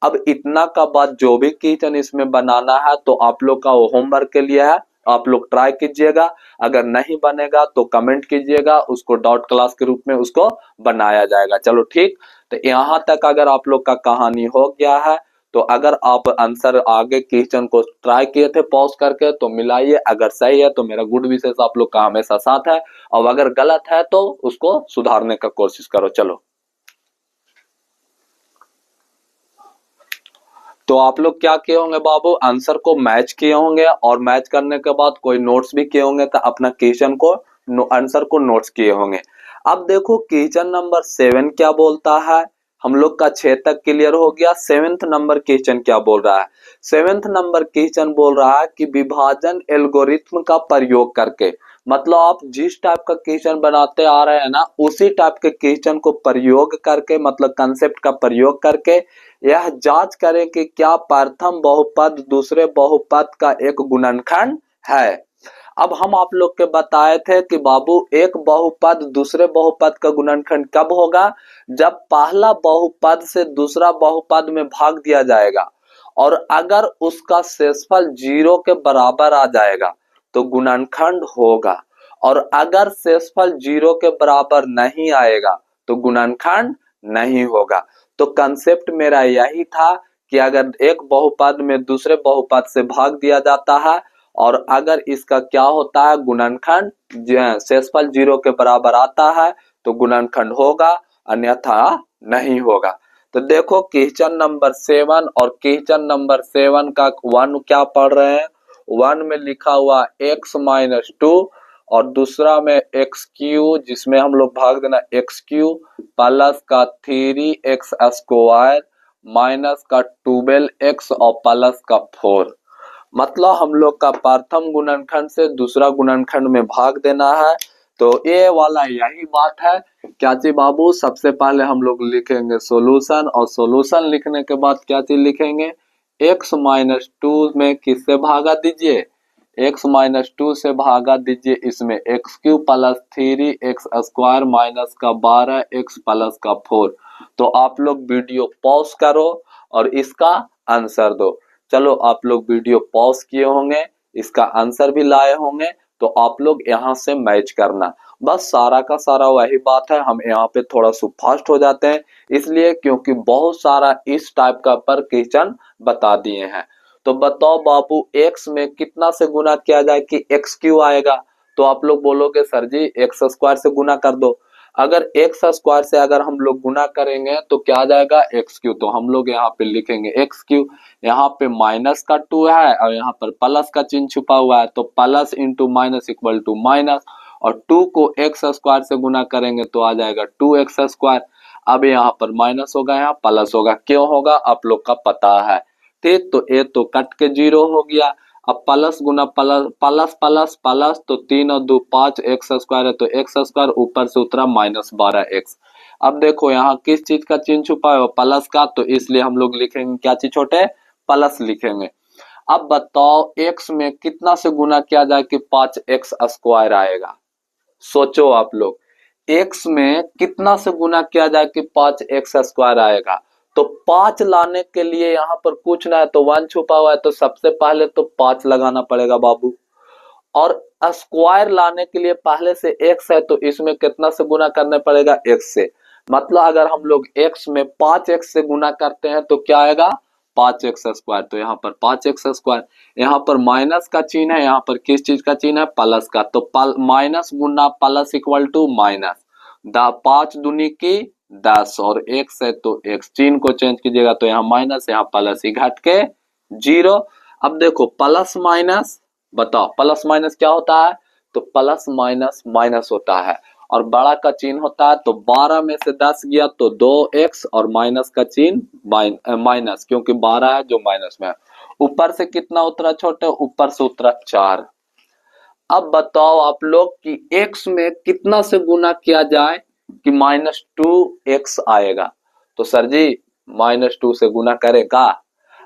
अब इतना का बाद जो भी क्वेश्चन इसमें बनाना है तो आप लोग का होमवर्क के लिए है, आप लोग ट्राई कीजिएगा। अगर नहीं बनेगा तो कमेंट कीजिएगा, उसको डॉट क्लास के रूप में उसको बनाया जाएगा। चलो ठीक, तो यहाँ तक अगर आप लोग का कहानी हो गया है तो अगर आप आंसर आगे क्वेश्चन को ट्राई किए थे पॉज करके तो मिलाइए, अगर सही है तो मेरा गुड विशेष आप लोग का हमेशा साथ है, और अगर गलत है तो उसको सुधारने का कोशिश करो। चलो, तो आप लोग क्या किए होंगे बाबू, आंसर को मैच किए होंगे, और मैच करने के बाद कोई नोट्स भी किए होंगे, तो अपना क्वेश्चन को आंसर को नोट्स किए होंगे। अब देखो क्वेश्चन नंबर 7 क्या बोलता है, हम लोग का 6 तक क्लियर हो गया। 7th नंबर क्वेश्चन क्या बोल रहा है, 7th नंबर क्वेश्चन बोल रहा है कि विभाजन एल्गोरिथ्म का प्रयोग करके, मतलब आप जिस टाइप का क्वेश्चन बनाते आ रहे हैं ना उसी टाइप के क्वेश्चन को प्रयोग करके, मतलब कंसेप्ट का प्रयोग करके यह जांच करें कि क्या प्रथम बहुपद दूसरे बहुपद का एक गुणनखंड है। अब हम आप लोग के बताए थे कि बाबू एक बहुपद दूसरे बहुपद का गुणनखंड कब होगा, जब पहला बहुपद से दूसरा बहुपद में भाग दिया जाएगा और अगर उसका शेषफल 0 के बराबर आ जाएगा तो गुणनखंड होगा, और अगर शेषफल 0 के बराबर नहीं आएगा तो गुणनखंड नहीं होगा। तो कंसेप्ट मेरा यही था कि अगर एक बहुपद में दूसरे बहुपद से भाग दिया जाता है और अगर इसका क्या होता है गुणनखंड, शेषफल 0 के बराबर आता है तो गुणनखंड होगा, अन्यथा नहीं होगा। तो देखो क्वेश्चन नंबर 7 और क्वेश्चन नंबर 7 का 1 क्या पढ़ रहे हैं, 1 में लिखा हुआ x-2 और दूसरा में x³ जिसमें हम लोग भाग देना x³ प्लस का 3x स्क्वायर माइनस का 12x और प्लस का 4, मतलब हम लोग का प्रथम गुणनखंड से दूसरा गुणनखंड में भाग देना है। तो ये वाला यही बात है क्या जी बाबू, सबसे पहले हम लोग लिखेंगे सॉल्यूशन, और सॉल्यूशन लिखने के बाद क्या चीज लिखेंगे, x-2 में किससे भागा दीजिए, x-2 से भागा दीजिए इसमें x³ plus 3x square minus का 12x प्लस का 4। तो आप लोग वीडियो पॉज करो और इसका आंसर दो। चलो, आप लोग वीडियो पॉज किए होंगे, इसका आंसर भी लाए होंगे, तो आप लोग यहाँ से मैच करना। बस सारा का सारा वही बात है, हम यहाँ पे थोड़ा सुफास्ट हो जाते हैं इसलिए क्योंकि बहुत सारा इस टाइप का पर क्वेश्चन बता दिए हैं। तो बताओ बाबू x में कितना से गुना किया जाए कि x³ आएगा, तो आप लोग बोलोगे सर जी x स्क्वायर से गुना कर दो। अगर x स्क्वायर से अगर हम लोग गुना करेंगे तो क्या आ जाएगा x³, तो हम लोग यहाँ पे लिखेंगे x³, यहाँ पे माइनस का 2 है और यहाँ पर प्लस का चिन्ह छुपा हुआ है, तो plus into minus equal to minus, और 2 को x स्क्वायर से गुना करेंगे तो आ जाएगा 2x स्क्वायर। अब यहाँ पर माइनस होगा, यहाँ प्लस होगा, क्यों होगा आप लोग का पता है, ठीक। तो ये तो कट के 0 हो गया। अब प्लस गुना प्लस प्लस प्लस प्लस, तो 3 और 2 5 x स्क्वायर है, तो x स्क्वायर ऊपर से उतरा माइनस 12x। अब देखो यहाँ किस चीज का चिन्ह छुपा है, प्लस का, तो इसलिए हम लोग लिखेंगे क्या चीज छोटे, प्लस लिखेंगे। अब बताओ x में कितना से गुना किया जाए कि 5x स्क्वायर आएगा, सोचो आप लोग, x में कितना से गुना किया जाए कि 5x स्क्वायर आएगा। तो 5 लाने के लिए यहाँ पर कुछ ना है तो 1 छुपा हुआ है, तो सबसे पहले तो 5 लगाना पड़ेगा बाबू, और स्क्वायर लाने के लिए पहले से x है तो इसमें कितना से गुना करना पड़ेगा, x से। मतलब अगर हम लोग x में 5x से गुना करते हैं तो क्या आएगा 5x स्क्वायर, तो यहाँ पर 5x स्क्वायर, यहाँ पर माइनस का चिन्ह है, यहाँ पर किस चीज का चिन्ह है, प्लस का, तो माइनस गुना प्लस इक्वल टू माइनस, 5 दूनी की 10 और x है तो x, चिन्ह को चेंज कीजिएगा तो यहाँ माइनस यहाँ प्लस ही घट के 0। अब देखो प्लस माइनस, बताओ प्लस माइनस क्या होता है, तो प्लस माइनस माइनस होता है और बड़ा का चिन्ह होता है, तो 12 में से 10 गया तो 2x और माइनस का चिन्ह माइनस, क्योंकि 12 है जो माइनस में है। ऊपर से कितना उतरा छोटे, ऊपर से उतरा 4। अब बताओ आप लोग कि x में कितना से गुना किया जाए कि -2x आएगा, तो सर जी -2 से गुना करेगा।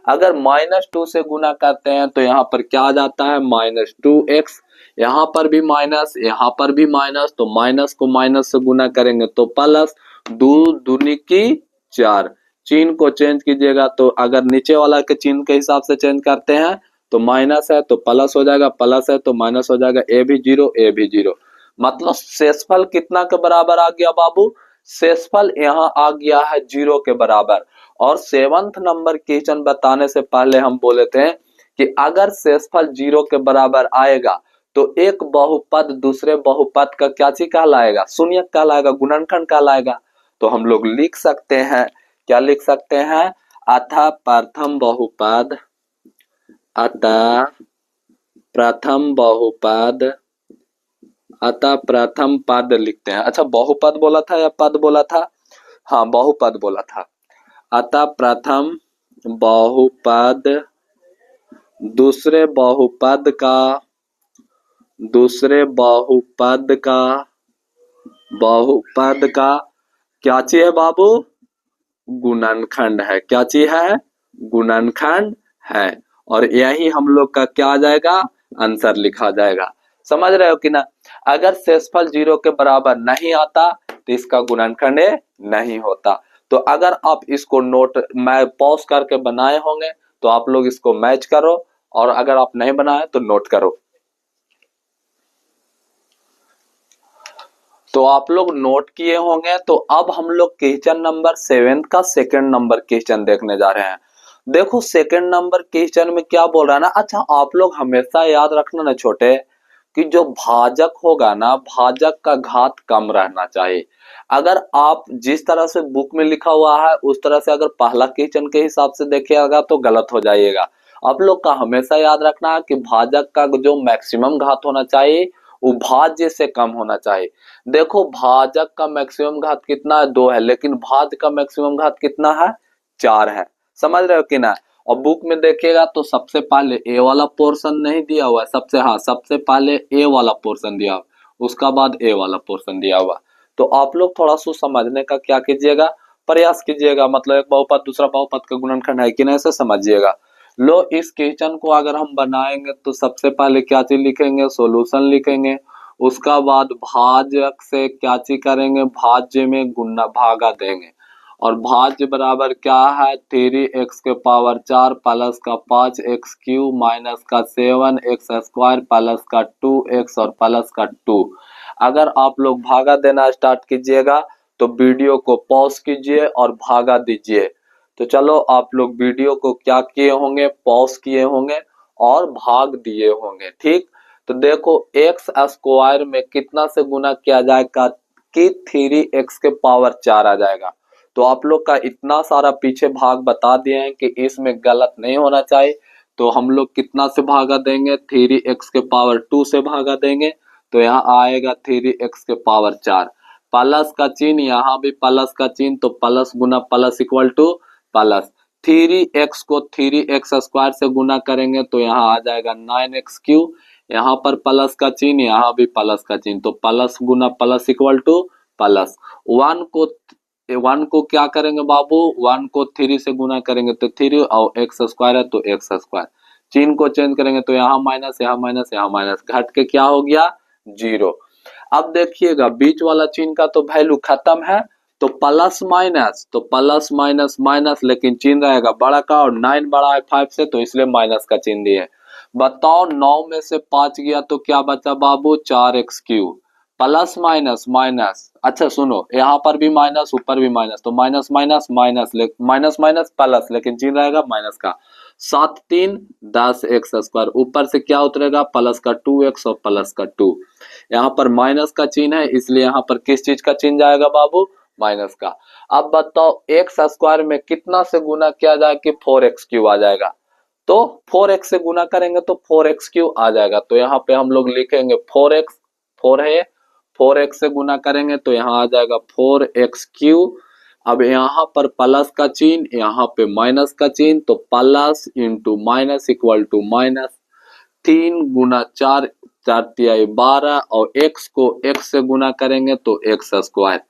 अगर -2 से गुना करते हैं तो यहाँ पर क्या आ जाता है -2x, यहाँ पर भी माइनस, यहाँ पर भी माइनस, तो माइनस को माइनस से गुना करेंगे तो प्लस, 2 दूनी की 4, चिन्ह को चेंज कीजिएगा तो अगर नीचे वाला के चिन्ह के हिसाब से चेंज करते हैं तो माइनस है तो प्लस हो जाएगा, प्लस है तो माइनस हो जाएगा, ए भी 0 ए भी 0, मतलब शेषफल कितना के बराबर आ गया बाबू, शेषफल यहाँ आ गया है 0 के बराबर। और 7th नंबर क्वेश्चन बताने से पहले हम बोले थे कि अगर शेषफल 0 के बराबर आएगा तो एक बहुपद दूसरे बहुपद का क्या चीज कहलाएगा, शून्यक कहलाएगा, गुणनखंड कहलाएगा। तो हम लोग लिख सकते हैं, क्या लिख सकते हैं, अतः प्रथम बहुपद, अतः प्रथम बहुपद, अतः प्रथम पद लिखते हैं। अच्छा बहुपद बोला था या पद बोला था, हाँ बहुपद बोला था। अतः प्रथम बहुपद दूसरे बहुपद का, दूसरे बहुपद का, बहुपद का क्या चीज है बाबू, गुणनखंड है। क्या चीज है, गुणनखंड है। और यही हम लोग का क्या आ जाएगा, आंसर लिखा जाएगा। समझ रहे हो कि ना। अगर शेषफल 0 के बराबर नहीं आता तो इसका गुणनखंड नहीं होता। तो अगर आप इसको नोट मैं पॉज करके बनाए होंगे तो आप लोग इसको मैच करो, और अगर आप नहीं बनाए तो नोट करो। तो आप लोग नोट किए होंगे। तो अब हम लोग क्वेश्चन नंबर 7 का सेकंड नंबर क्वेश्चन देखने जा रहे हैं। देखो सेकंड नंबर क्वेश्चन में क्या बोल रहा है ना। अच्छा आप लोग हमेशा याद रखना ना छोटे, कि जो भाजक होगा ना, भाजक का घात कम रहना चाहिए। अगर आप जिस तरह से बुक में लिखा हुआ है उस तरह से अगर पहला क्वेश्चन के हिसाब से देखिएगा तो गलत हो जाइएगा। आप लोग का हमेशा याद रखना है कि भाजक का जो मैक्सिमम घात होना चाहिए वो भाज्य से कम होना चाहिए। देखो भाजक का मैक्सिमम घात कितना है, 2 है, लेकिन भाज्य का मैक्सिमम घात कितना है, 4 है। समझ रहे हो कि ना। और बुक में देखिएगा तो सबसे पहले ए वाला पोर्शन नहीं दिया हुआ है, सबसे पहले ए वाला पोर्शन दिया हुआ, उसका बाद ए वाला पोर्शन दिया हुआ। तो आप लोग थोड़ा सा समझने का क्या कीजिएगा, प्रयास कीजिएगा। मतलब एक बहुपद दूसरा बहुपद का गुणनखंड है कि नहीं, ऐसे समझिएगा। लो इस क्वेश्चन को अगर हम बनाएंगे तो सबसे पहले क्या चीज लिखेंगे, सॉल्यूशन लिखेंगे। उसका बाद भाजक से क्या चीज करेंगे, भाज्य में गुणा भागा देंगे। और भाज्य बराबर क्या है, 3x के पावर 4 प्लस का 5x क्यूब माइनस का 7x स्क्वायर प्लस का 2x और प्लस का 2। अगर आप लोग भागा देना स्टार्ट कीजिएगा तो वीडियो को पॉज कीजिए और भागा दीजिए। तो चलो आप लोग वीडियो को क्या किए होंगे, पॉज किए होंगे और भाग दिए होंगे। ठीक, तो देखो x स्क्वायर में कितना से गुना किया जाएगा कि 3x के पावर 4 आ जाएगा। तो आप लोग का इतना सारा पीछे भाग बता दिए हैं कि इसमें गलत नहीं होना चाहिए। तो हम लोग कितना से भागा देंगे, 3x के पावर 2 से भागा देंगे। तो यहाँ आएगा 3x के पावर 4, प्लस का चिन्ह, यहाँ भी प्लस का चिन्ह, तो प्लस गुना plus equal to plus. 3x को 3x स्क्वायर से गुना करेंगे तो यहाँ आ जाएगा 9x क्यूब, यहाँ पर प्लस का चिन्ह, यहाँ भी प्लस का चिन्ह, तो प्लस गुना प्लस इक्वल टू प्लस। 1 को क्या करेंगे बाबू, 1 को 3 से गुना करेंगे तो 3 और x स्क्वायर है तो x स्क्वायर। चिन्ह को चेंज करेंगे तो यहाँ माइनस, यहाँ माइनस, यहाँ माइनस, घट के क्या हो गया, 0। अब देखिएगा बीच वाला चिन्ह का तो वैल्यू खत्म है, तो प्लस माइनस, तो प्लस माइनस माइनस, लेकिन चिन्ह रहेगा बड़ा का, और 9 बड़ा है 5 से तो इसलिए माइनस का चिन्ह दिए। बताओ 9 में से 5 गया तो क्या बचा बाबू, 4x cube, plus minus minus. अच्छा सुनो, यहाँ पर भी माइनस ऊपर भी माइनस, तो minus minus minus, minus minus plus, लेकिन चिन्ह रहेगा माइनस का। 7 3 10 x स्क्वायर, ऊपर से क्या उतरेगा, प्लस का 2x और प्लस का 2। यहाँ पर माइनस का चिन्ह है इसलिए यहाँ पर किस चीज का चिन्ह जाएगा बाबू, माइनस का। अब बताओ x स्क्वायर में कितना से गुना किया जाए कि 4x क्यूब आ जाएगा। तो 4x से गुना करेंगे तो 4x क्यूब आ जाएगा। तो यहाँ पे हम लोग लिखेंगे 4x, 4 है, 4x से गुना करेंगे तो यहाँ आ जाएगा 4x क्यूब। अब यहाँ पर प्लस का चिन्ह, यहाँ पे माइनस का चिन्ह, तो plus into minus equal to minus. 3 गुना 4, 4 तिहाई 12, और x को x से गुना करेंगे तो x स्क्वायर।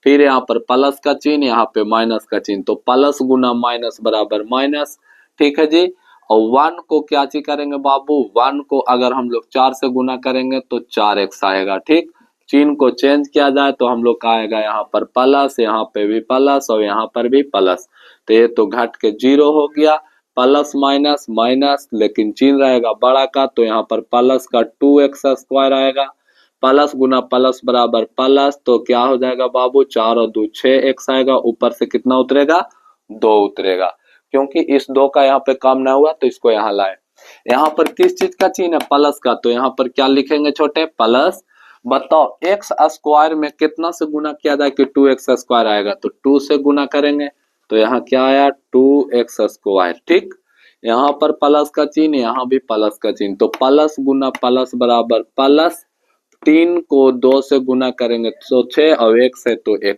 फिर यहाँ पर प्लस का चिन्ह, यहाँ पे माइनस का चिन्ह, तो प्लस गुना माइनस बराबर माइनस। ठीक है जी। और 1 को क्या चीज करेंगे बाबू, 1 को अगर हम लोग 4 से गुना करेंगे तो 4x आएगा। ठीक, चिन्ह को चेंज किया जाए तो हम लोग का आएगा यहाँ पर प्लस, यहाँ पे भी प्लस और यहाँ पर भी प्लस, तो ये तो घट के 0 हो गया। प्लस माइनस माइनस, लेकिन चिन्ह रहेगा बड़ा का, तो यहाँ पर प्लस का 2x स्क्वायर आएगा, प्लस गुना प्लस बराबर प्लस, तो क्या हो जाएगा बाबू, 4 और 2 6 एक्स आएगा, ऊपर से कितना उतरेगा, 2 उतरेगा, क्योंकि इस 2 का यहाँ पे काम ना हुआ तो इसको यहाँ लाए। यहाँ पर किस चीज का चिन्ह है, प्लस का, तो यहाँ पर क्या लिखेंगे छोटे, प्लस। बताओ एक्स स्क्वायर में कितना से गुना किया जाए कि 2x स्क्वायर आएगा, तो 2 से गुना करेंगे, तो यहाँ क्या आया, 2x स्क्वायर। ठीक, यहाँ पर प्लस का चिन्ह, यहाँ भी प्लस का चिन्ह, तो प्लस गुना प्लस बराबर प्लस, 3 को 2 से गुना करेंगे तो 6 और 1 से तो x,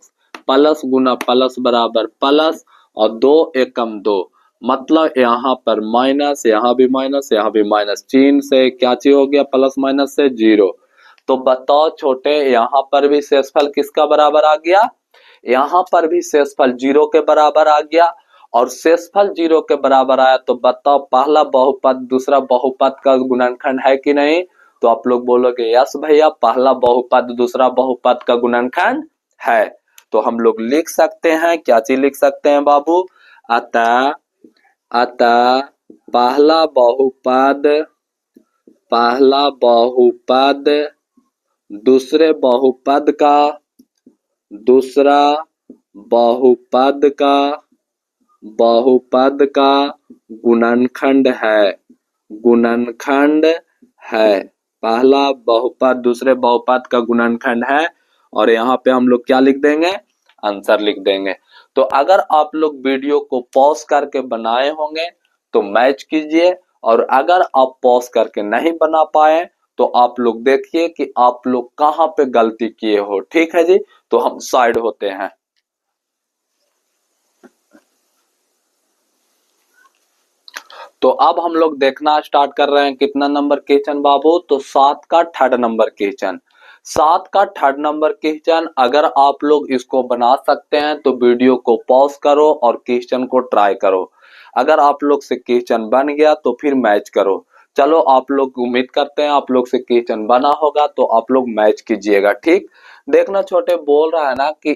प्लस गुना प्लस बराबर प्लस, और 2 एकम 2, मतलब यहाँ पर माइनस, यहाँ भी माइनस, यहाँ भी माइनस, चिन्ह से क्या चीज हो गया, प्लस माइनस से जीरो। तो बताओ छोटे, यहाँ पर भी शेषफल किसका बराबर आ गया, यहाँ पर भी शेषफल 0 के बराबर आ गया, और शेषफल 0 के बराबर आया तो बताओ पहला बहुपद दूसरा बहुपद का गुणनखंड है कि नहीं, तो आप लोग बोलोगे यस भैया, पहला बहुपद दूसरा बहुपद का गुणनखंड है। तो हम लोग लिख सकते हैं, क्या चीज लिख सकते हैं बाबू, अतः पहला बहुपद दूसरे बहुपद का दूसरा बहुपद का गुणनखंड है, पहला बहुपद दूसरे बहुपद का गुणनखंड है, और यहाँ पे हम लोग क्या लिख देंगे, आंसर लिख देंगे। तो अगर आप लोग वीडियो को पॉज करके बनाए होंगे तो मैच कीजिए, और अगर आप पॉज करके नहीं बना पाए तो आप लोग देखिए कि आप लोग कहाँ पे गलती किए हो। ठीक है जी, तो हम साइड होते हैं। तो अब हम लोग देखना स्टार्ट कर रहे हैं कितना नंबर क्वेश्चन बाबू, तो 7 का थर्ड नंबर क्वेश्चन। 7 का थर्ड नंबर क्वेश्चन अगर आप लोग इसको बना सकते हैं तो वीडियो को पॉज करो और क्वेश्चन को ट्राई करो। अगर आप लोग से क्वेश्चन बन गया तो फिर मैच करो। चलो, आप लोग उम्मीद करते हैं आप लोग से क्वेश्चन बना होगा तो आप लोग मैच कीजिएगा। ठीक, देखना छोटे, बोल रहा है ना कि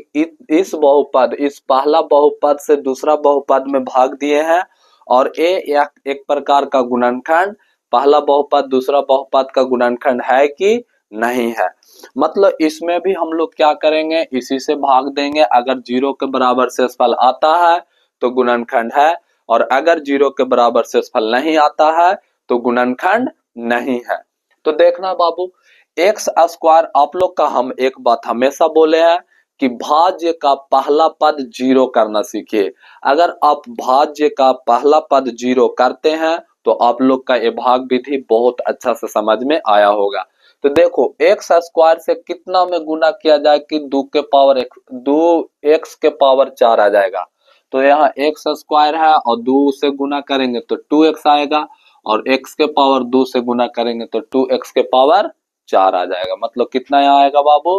इस बहुपद, इस पहला बहुपद से दूसरा बहुपद में भाग दिए हैं, और एक प्रकार का गुणनखंड, पहला बहुपद दूसरा बहुपद का गुणनखंड है कि नहीं है। मतलब इसमें भी हम लोग क्या करेंगे, इसी से भाग देंगे। अगर 0 के बराबर शेषफल आता है तो गुणनखंड है, और अगर 0 के बराबर शेषफल नहीं आता है तो गुणनखंड नहीं है। तो देखना बाबू, एक्स स्क्वायर, आप लोग का हम एक बात हमेशा बोले हैं कि भाज्य का पहला पद 0 करना सीखिए। अगर आप भाज्य का पहला पद 0 करते हैं तो आप लोग का ये भाग विधि बहुत अच्छा से समझ में आया होगा। तो देखो, एक्स स्क्वायर से कितना में गुना किया जाए कि 2 एक्स के पावर 4 आ जाएगा। तो यहाँ एक्स स्क्वायर है और 2 से गुना करेंगे तो 2x आएगा, और x के पावर 2 से गुना करेंगे तो 2x के पावर 4 आ जाएगा। मतलब कितना यहाँ आएगा बाबू,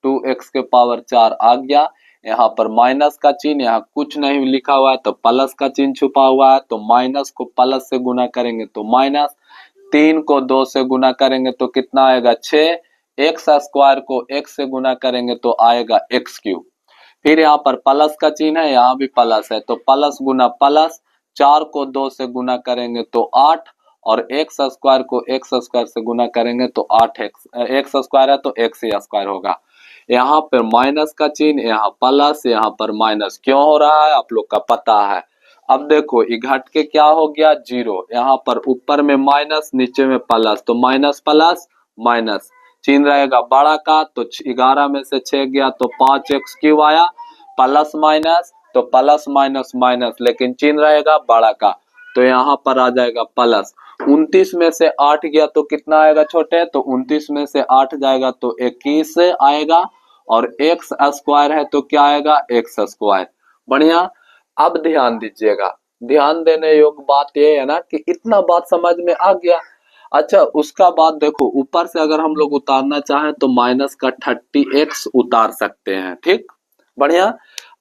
2x के पावर 4 आ गया। यहाँ पर माइनस का चिन्ह, यहाँ कुछ नहीं लिखा हुआ है तो प्लस का चिन्ह छुपा हुआ है, तो माइनस को प्लस से गुना करेंगे तो माइनस, 3 को 2 से गुना करेंगे तो कितना आएगा 6, एक्स स्क्वायर को x से गुना करेंगे तो आएगा एक्स क्यूब। फिर यहाँ पर प्लस का चिन्ह है, यहाँ भी प्लस है, तो प्लस गुना प्लस, 4 को 2 से गुना करेंगे तो 8, और एक्स स्क्वायर को एक्स स्क्वायर से गुना करेंगे तो 8x, एक्स स्क्वायर है तो एक्स स्क्वायर होगा। यहाँ पर माइनस का चिन्ह, यहाँ प्लस, यहाँ पर माइनस क्यों हो रहा है आप लोग का पता है। अब देखो, ये घट के क्या हो गया 0, यहाँ पर ऊपर में माइनस नीचे में प्लस, तो माइनस प्लस माइनस, चिन्ह रहेगा बड़ा का, तो 11 में से 6 गया तो 5x क्यूब आया, प्लस माइनस तो प्लस माइनस माइनस, लेकिन चिन्ह रहेगा बड़ा का, तो यहाँ पर आ जाएगा प्लस। 29 में से 8 गया तो कितना आएगा छोटे, तो 29 में से 8 जाएगा तो 21 आएगा, और एक्स स्क्वायर है तो क्या आएगा, एक्स स्क्वायर। बढ़िया। अब ध्यान दीजिएगा, ध्यान देने योग्य बात यह है ना कि इतना बात समझ में आ गया। अच्छा, उसका बाद देखो, ऊपर से अगर हम लोग उतारना चाहें तो माइनस का 30x उतार सकते हैं। ठीक, बढ़िया।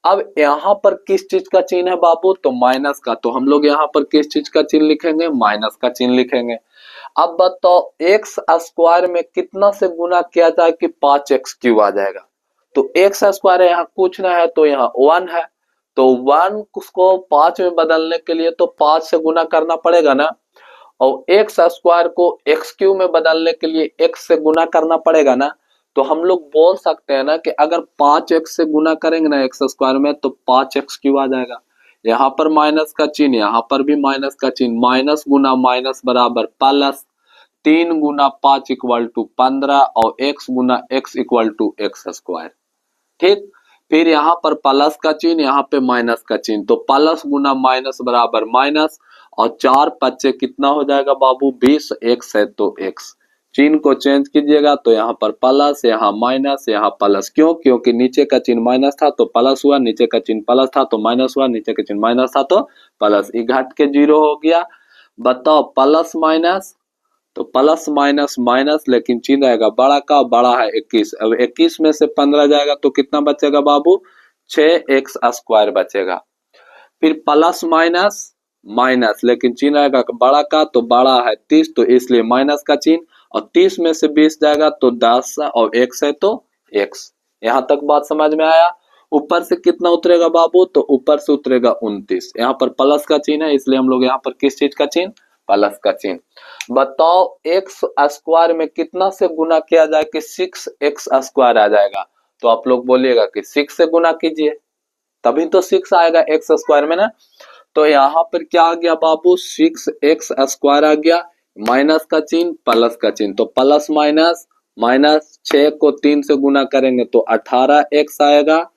अब यहाँ पर किस चीज का चिन्ह है बाबू, तो माइनस का, तो हम लोग यहाँ पर किस चीज का चिन्ह लिखेंगे, माइनस का चिन्ह लिखेंगे। अब बताओ, एक्स स्क्वायर में कितना से गुना किया जाए कि 5x क्यूब आ जाएगा, तो एक्स स्क्वायर यहाँ कुछ ना है तो यहाँ 1 है, तो 1 को 5 में बदलने के लिए तो 5 से गुना करना पड़ेगा ना, और एक्स स्क्वायर को एक्स क्यूब में बदलने के लिए x से गुना करना पड़ेगा ना, तो हम लोग बोल सकते हैं ना कि अगर 5x से गुना करेंगे ना एक्स स्क्वायर में तो 5x³ आ जाएगा। यहाँ पर माइनस का चिन्ह, यहाँ पर भी माइनस का चिन्ह, माइनस गुना माइनस बराबर प्लस, 3 गुना 5 इक्वल टू 15 और x गुना x equal to x square. ठीक, फिर यहाँ पर प्लस का चिन्ह, यहाँ पे माइनस का चिन्ह, तो प्लस गुना माइनस बराबर माइनस, और 4×5 कितना हो जाएगा बाबू 20, x है तो x, चिन्ह को चेंज कीजिएगा तो यहाँ पर प्लस, यहाँ माइनस, यहाँ प्लस, क्यों? क्योंकि नीचे का चिन्ह माइनस था तो प्लस हुआ, नीचे का चिन्ह प्लस था तो माइनस हुआ, नीचे का चिन्ह माइनस था तो प्लस, ये घट के 0 हो गया। बताओ प्लस माइनस, तो प्लस माइनस माइनस, लेकिन चिन्ह रहेगा बड़ा का, बड़ा है 21, अब 21 में से 15 जाएगा तो कितना बचेगा बाबू 6x² बचेगा। फिर प्लस माइनस माइनस, लेकिन चिन्ह रहेगा बड़ा का, तो बड़ा है 30 तो इसलिए माइनस का चिन्ह, और 30 में से 20 जाएगा तो 10 और x है तो x। यहाँ तक बात समझ में आया? ऊपर से कितना उतरेगा बाबू, तो ऊपर से उतरेगा 29, यहाँ पर प्लस का चिन्ह है इसलिए हम लोग यहाँ पर किस चीज का चिन्ह, प्लस का चिन्ह। बताओ x² में कितना से गुना किया जाए कि 6x² आ जाएगा, तो आप लोग बोलिएगा कि 6 से गुना कीजिए तभी तो 6 आएगा x² में ना। तो यहाँ पर क्या आ गया बाबू 6x² आ गया, माइनस का चिन्ह प्लस का चिन्ह, तो प्लस माइनस माइनस, 6 को 3 से गुना करेंगे तो 18x आएगा,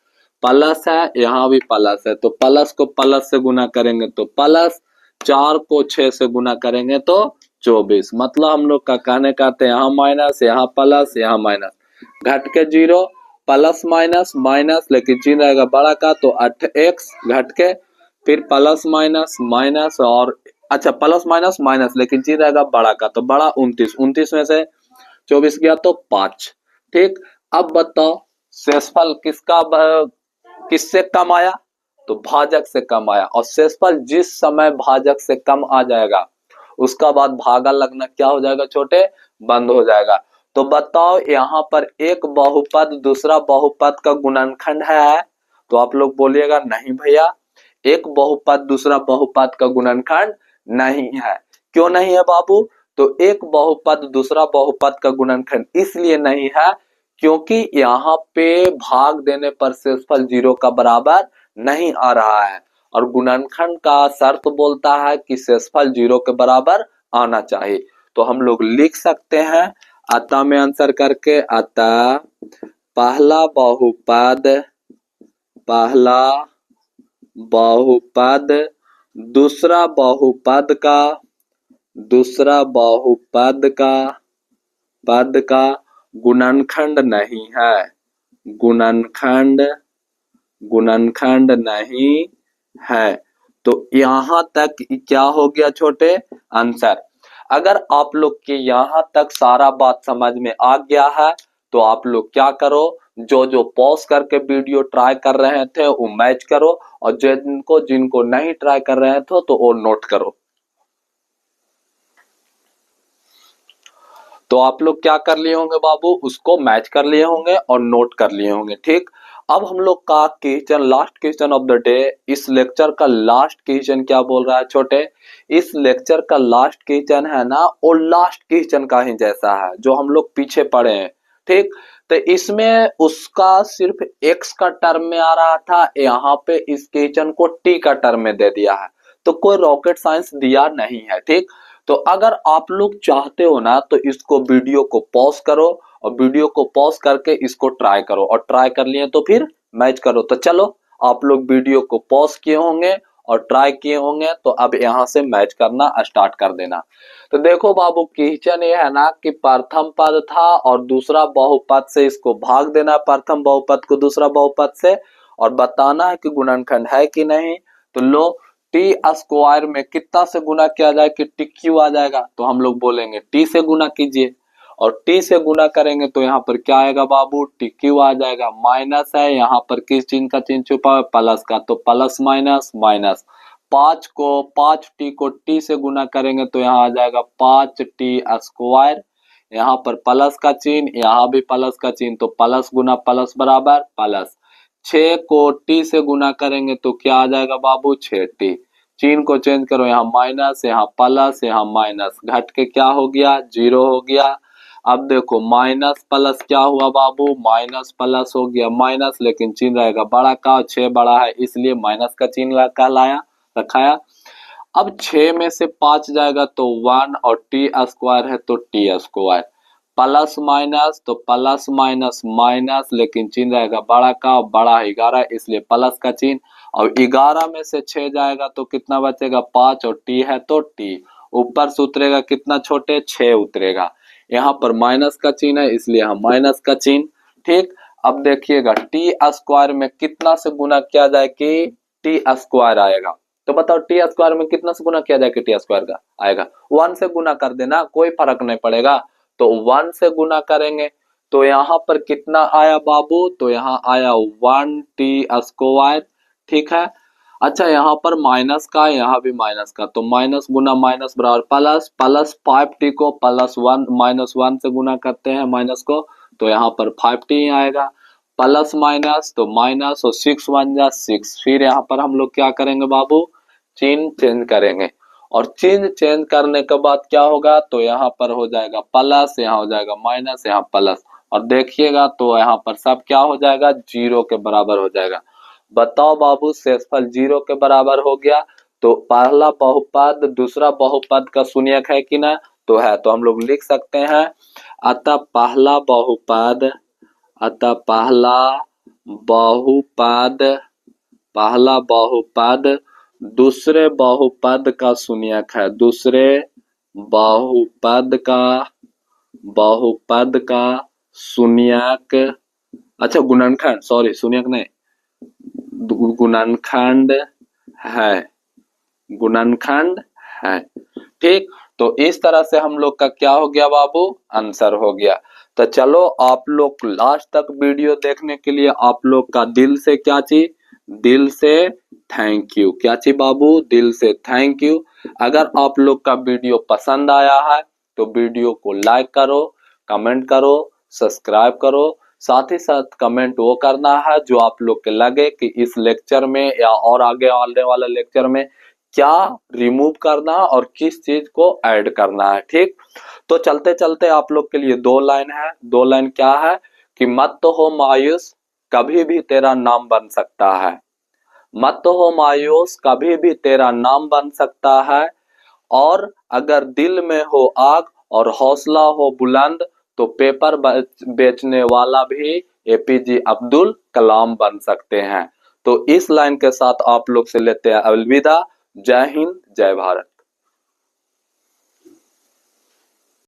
प्लस है यहाँ भी प्लस है तो प्लस को प्लस से गुना करेंगे तो प्लस, 4 को 6 से गुना करेंगे तो 24। मतलब हम लोग का कहने का अर्थ यहाँ माइनस, यहाँ प्लस, यहाँ माइनस, घट के 0, प्लस माइनस माइनस, लेकिन चिन्ह रहेगा बड़ा का तो 8x घट के, फिर प्लस माइनस माइनस, और अच्छा प्लस माइनस माइनस, लेकिन चिन्ह रहेगा बड़ा का, तो बड़ा 29, 29 में से 24 गया तो 5। ठीक, अब बताओ शेषफल किससे कम आया, तो भाजक से कम आया, और शेषफल जिस समय भाजक से कम आ जाएगा उसका बाद भागा लगना क्या हो जाएगा छोटे, बंद हो जाएगा। तो बताओ यहाँ पर एक बहुपद दूसरा बहुपद का गुणनखंड है, तो आप लोग बोलिएगा नहीं भैया, एक बहुपद दूसरा बहुपद का गुणनखंड नहीं है। क्यों नहीं है बाबू, तो एक बहुपद दूसरा बहुपद का गुणनखंड इसलिए नहीं है क्योंकि यहाँ पे भाग देने पर शेषफल 0 का बराबर नहीं आ रहा है, और गुणनखंड का शर्त बोलता है कि शेषफल 0 के बराबर आना चाहिए। तो हम लोग लिख सकते हैं अतः में आंसर करके, अतः पहला बहुपद दूसरा बहुपद का पद का गुणनखंड नहीं है, गुणनखंड नहीं है। तो यहाँ तक क्या हो गया छोटे आंसर। अगर आप लोग के यहाँ तक सारा बात समझ में आ गया है तो आप लोग क्या करो, जो पॉज करके वीडियो ट्राई कर रहे थे वो मैच करो, और जिनको नहीं ट्राई कर रहे थे तो वो नोट करो। तो आप लोग क्या कर लिए होंगे बाबू, उसको मैच कर लिए होंगे और नोट कर लिए होंगे। ठीक, अब हम लोग का question, last question of the day, इस लेक्चर का लास्ट क्वेश्चन क्या बोल रहा है छोटे, इस लेक्चर का लास्ट क्वेश्चन है ना, वो लास्ट क्वेश्चन का ही जैसा है जो हम लोग पीछे पढ़े हैं। ठीक, तो इसमें उसका सिर्फ x का टर्म में आ रहा था, यहाँ पे इस क्वेश्चन को t का टर्म में दे दिया है, तो कोई रॉकेट साइंस दिया नहीं है। ठीक, तो अगर आप लोग चाहते हो ना तो इसको वीडियो को पॉज करो, और वीडियो को पॉज करके इसको ट्राई करो, और ट्राई कर लिए तो फिर मैच करो। तो चलो आप लोग वीडियो को पॉज किए होंगे और ट्राई किए होंगे, तो अब यहाँ से मैच करना स्टार्ट कर देना। तो देखो बाबू क्वेश्चन ये है ना कि प्रथम पद था और दूसरा बहुपद से इसको भाग देना, प्रथम बहुपद को दूसरा बहुपद से, और बताना है कि गुणनखंड है कि नहीं। तो लो t² में कितना से गुना किया जाए कि tq आ जाएगा, तो हम लोग बोलेंगे t से गुना कीजिए, और t से गुना करेंगे तो यहाँ पर क्या आएगा बाबू tq आ जाएगा। माइनस है, यहाँ पर किस चिन्ह का चिन्ह छुपा है, प्लस का, तो प्लस माइनस माइनस, 5t को t से गुना करेंगे तो यहाँ आ जाएगा 5t², यहाँ पर प्लस का चिन्ह, यहाँ भी प्लस का चिन्ह, तो प्लस गुना प्लस बराबर प्लस, 6 को t से गुना करेंगे तो क्या आ जाएगा बाबू 6t, चिन्ह को चेंज करो, यहाँ माइनस, यहाँ प्लस, यहाँ माइनस, घट के क्या हो गया 0 हो गया। अब देखो माइनस प्लस क्या हुआ बाबू, माइनस प्लस हो गया माइनस, लेकिन चिन्ह रहेगा बड़ा का, 6 बड़ा है इसलिए माइनस का चिन्ह कहलाया रखाया। अब 6 में से 5 जाएगा तो 1 और टी स्क्वायर है तो टी स्क्वायर, प्लस माइनस तो प्लस माइनस माइनस, लेकिन चिन्ह रहेगा बड़ा का, बड़ा 11 इसलिए प्लस का चिन्ह। और 11 में से 6 जाएगा तो कितना बचेगा 5 और टी है तो टी, ऊपर से उतरेगा कितना छोटे 6 उतरेगा, यहाँ पर माइनस का चिन्ह है इसलिए हम माइनस का चिन्ह। ठीक, अब देखिएगा टी स्क्वायर में कितना से गुना किया जाए कि टी स्क्वायर आएगा, तो बताओ टी स्क्वायर में कितना से गुना किया जाए कि टी स्क्वायर का आएगा, 1 से गुना कर देना, कोई फर्क नहीं पड़ेगा। तो 1 से गुना करेंगे तो यहाँ पर कितना आया बाबू, तो यहाँ आया 1 टी स्क्वायर। ठीक है, अच्छा यहाँ पर माइनस का, यहाँ भी माइनस का, तो माइनस गुना माइनस बराबर प्लस, प्लस 5t को प्लस 1 माइनस 1 से गुना करते हैं माइनस को, तो यहाँ पर 5t आएगा, प्लस माइनस तो माइनस और 6 1 जा 6। फिर यहाँ पर हम लोग क्या करेंगे बाबू, चिन्ह चेंज करेंगे, और चिन्ह चेंज करने के बाद क्या होगा, तो यहाँ पर हो जाएगा प्लस, यहाँ हो जाएगा माइनस, यहाँ प्लस, और देखिएगा तो यहाँ पर सब क्या हो जाएगा 0 के बराबर हो जाएगा। बताओ बाबू शेषफल 0 के बराबर हो गया, तो पहला बहुपद दूसरा बहुपद का शून्यक है कि ना, तो है, तो हम लोग लिख सकते हैं अतः पहला बहुपद, अतः पहला बहुपद दूसरे बहुपद का शून्यक है, दूसरे बहुपद का शून्यक, अच्छा गुणनखंड, सॉरी शून्यक नहीं, गुणनखंड है। ठीक, तो इस तरह से हम लोग का क्या हो गया बाबू, आंसर हो गया। तो चलो आप लोग लास्ट तक वीडियो देखने के लिए आप लोग का दिल से क्या चीज, दिल से थैंक यू, क्या चीज बाबू, दिल से थैंक यू। अगर आप लोग का वीडियो पसंद आया है तो वीडियो को लाइक करो, कमेंट करो, सब्सक्राइब करो, साथ ही साथ कमेंट वो करना है जो आप लोग के लगे कि इस लेक्चर में या और आगे आने वाले लेक्चर में क्या रिमूव करना और किस चीज को ऐड करना है। ठीक, तो चलते चलते आप लोग के लिए 2 लाइन है, 2 लाइन क्या है कि मत तो हो मायूस कभी भी तेरा नाम बन सकता है, मत तो हो मायूस कभी भी तेरा नाम बन सकता है, और अगर दिल में हो आग और हौसला हो बुलंद तो पेपर बेचने वाला भी एपीजे अब्दुल कलाम बन सकते हैं। तो इस लाइन के साथ आप लोग से लेते हैं अलविदा। जय हिंद, जय भारत।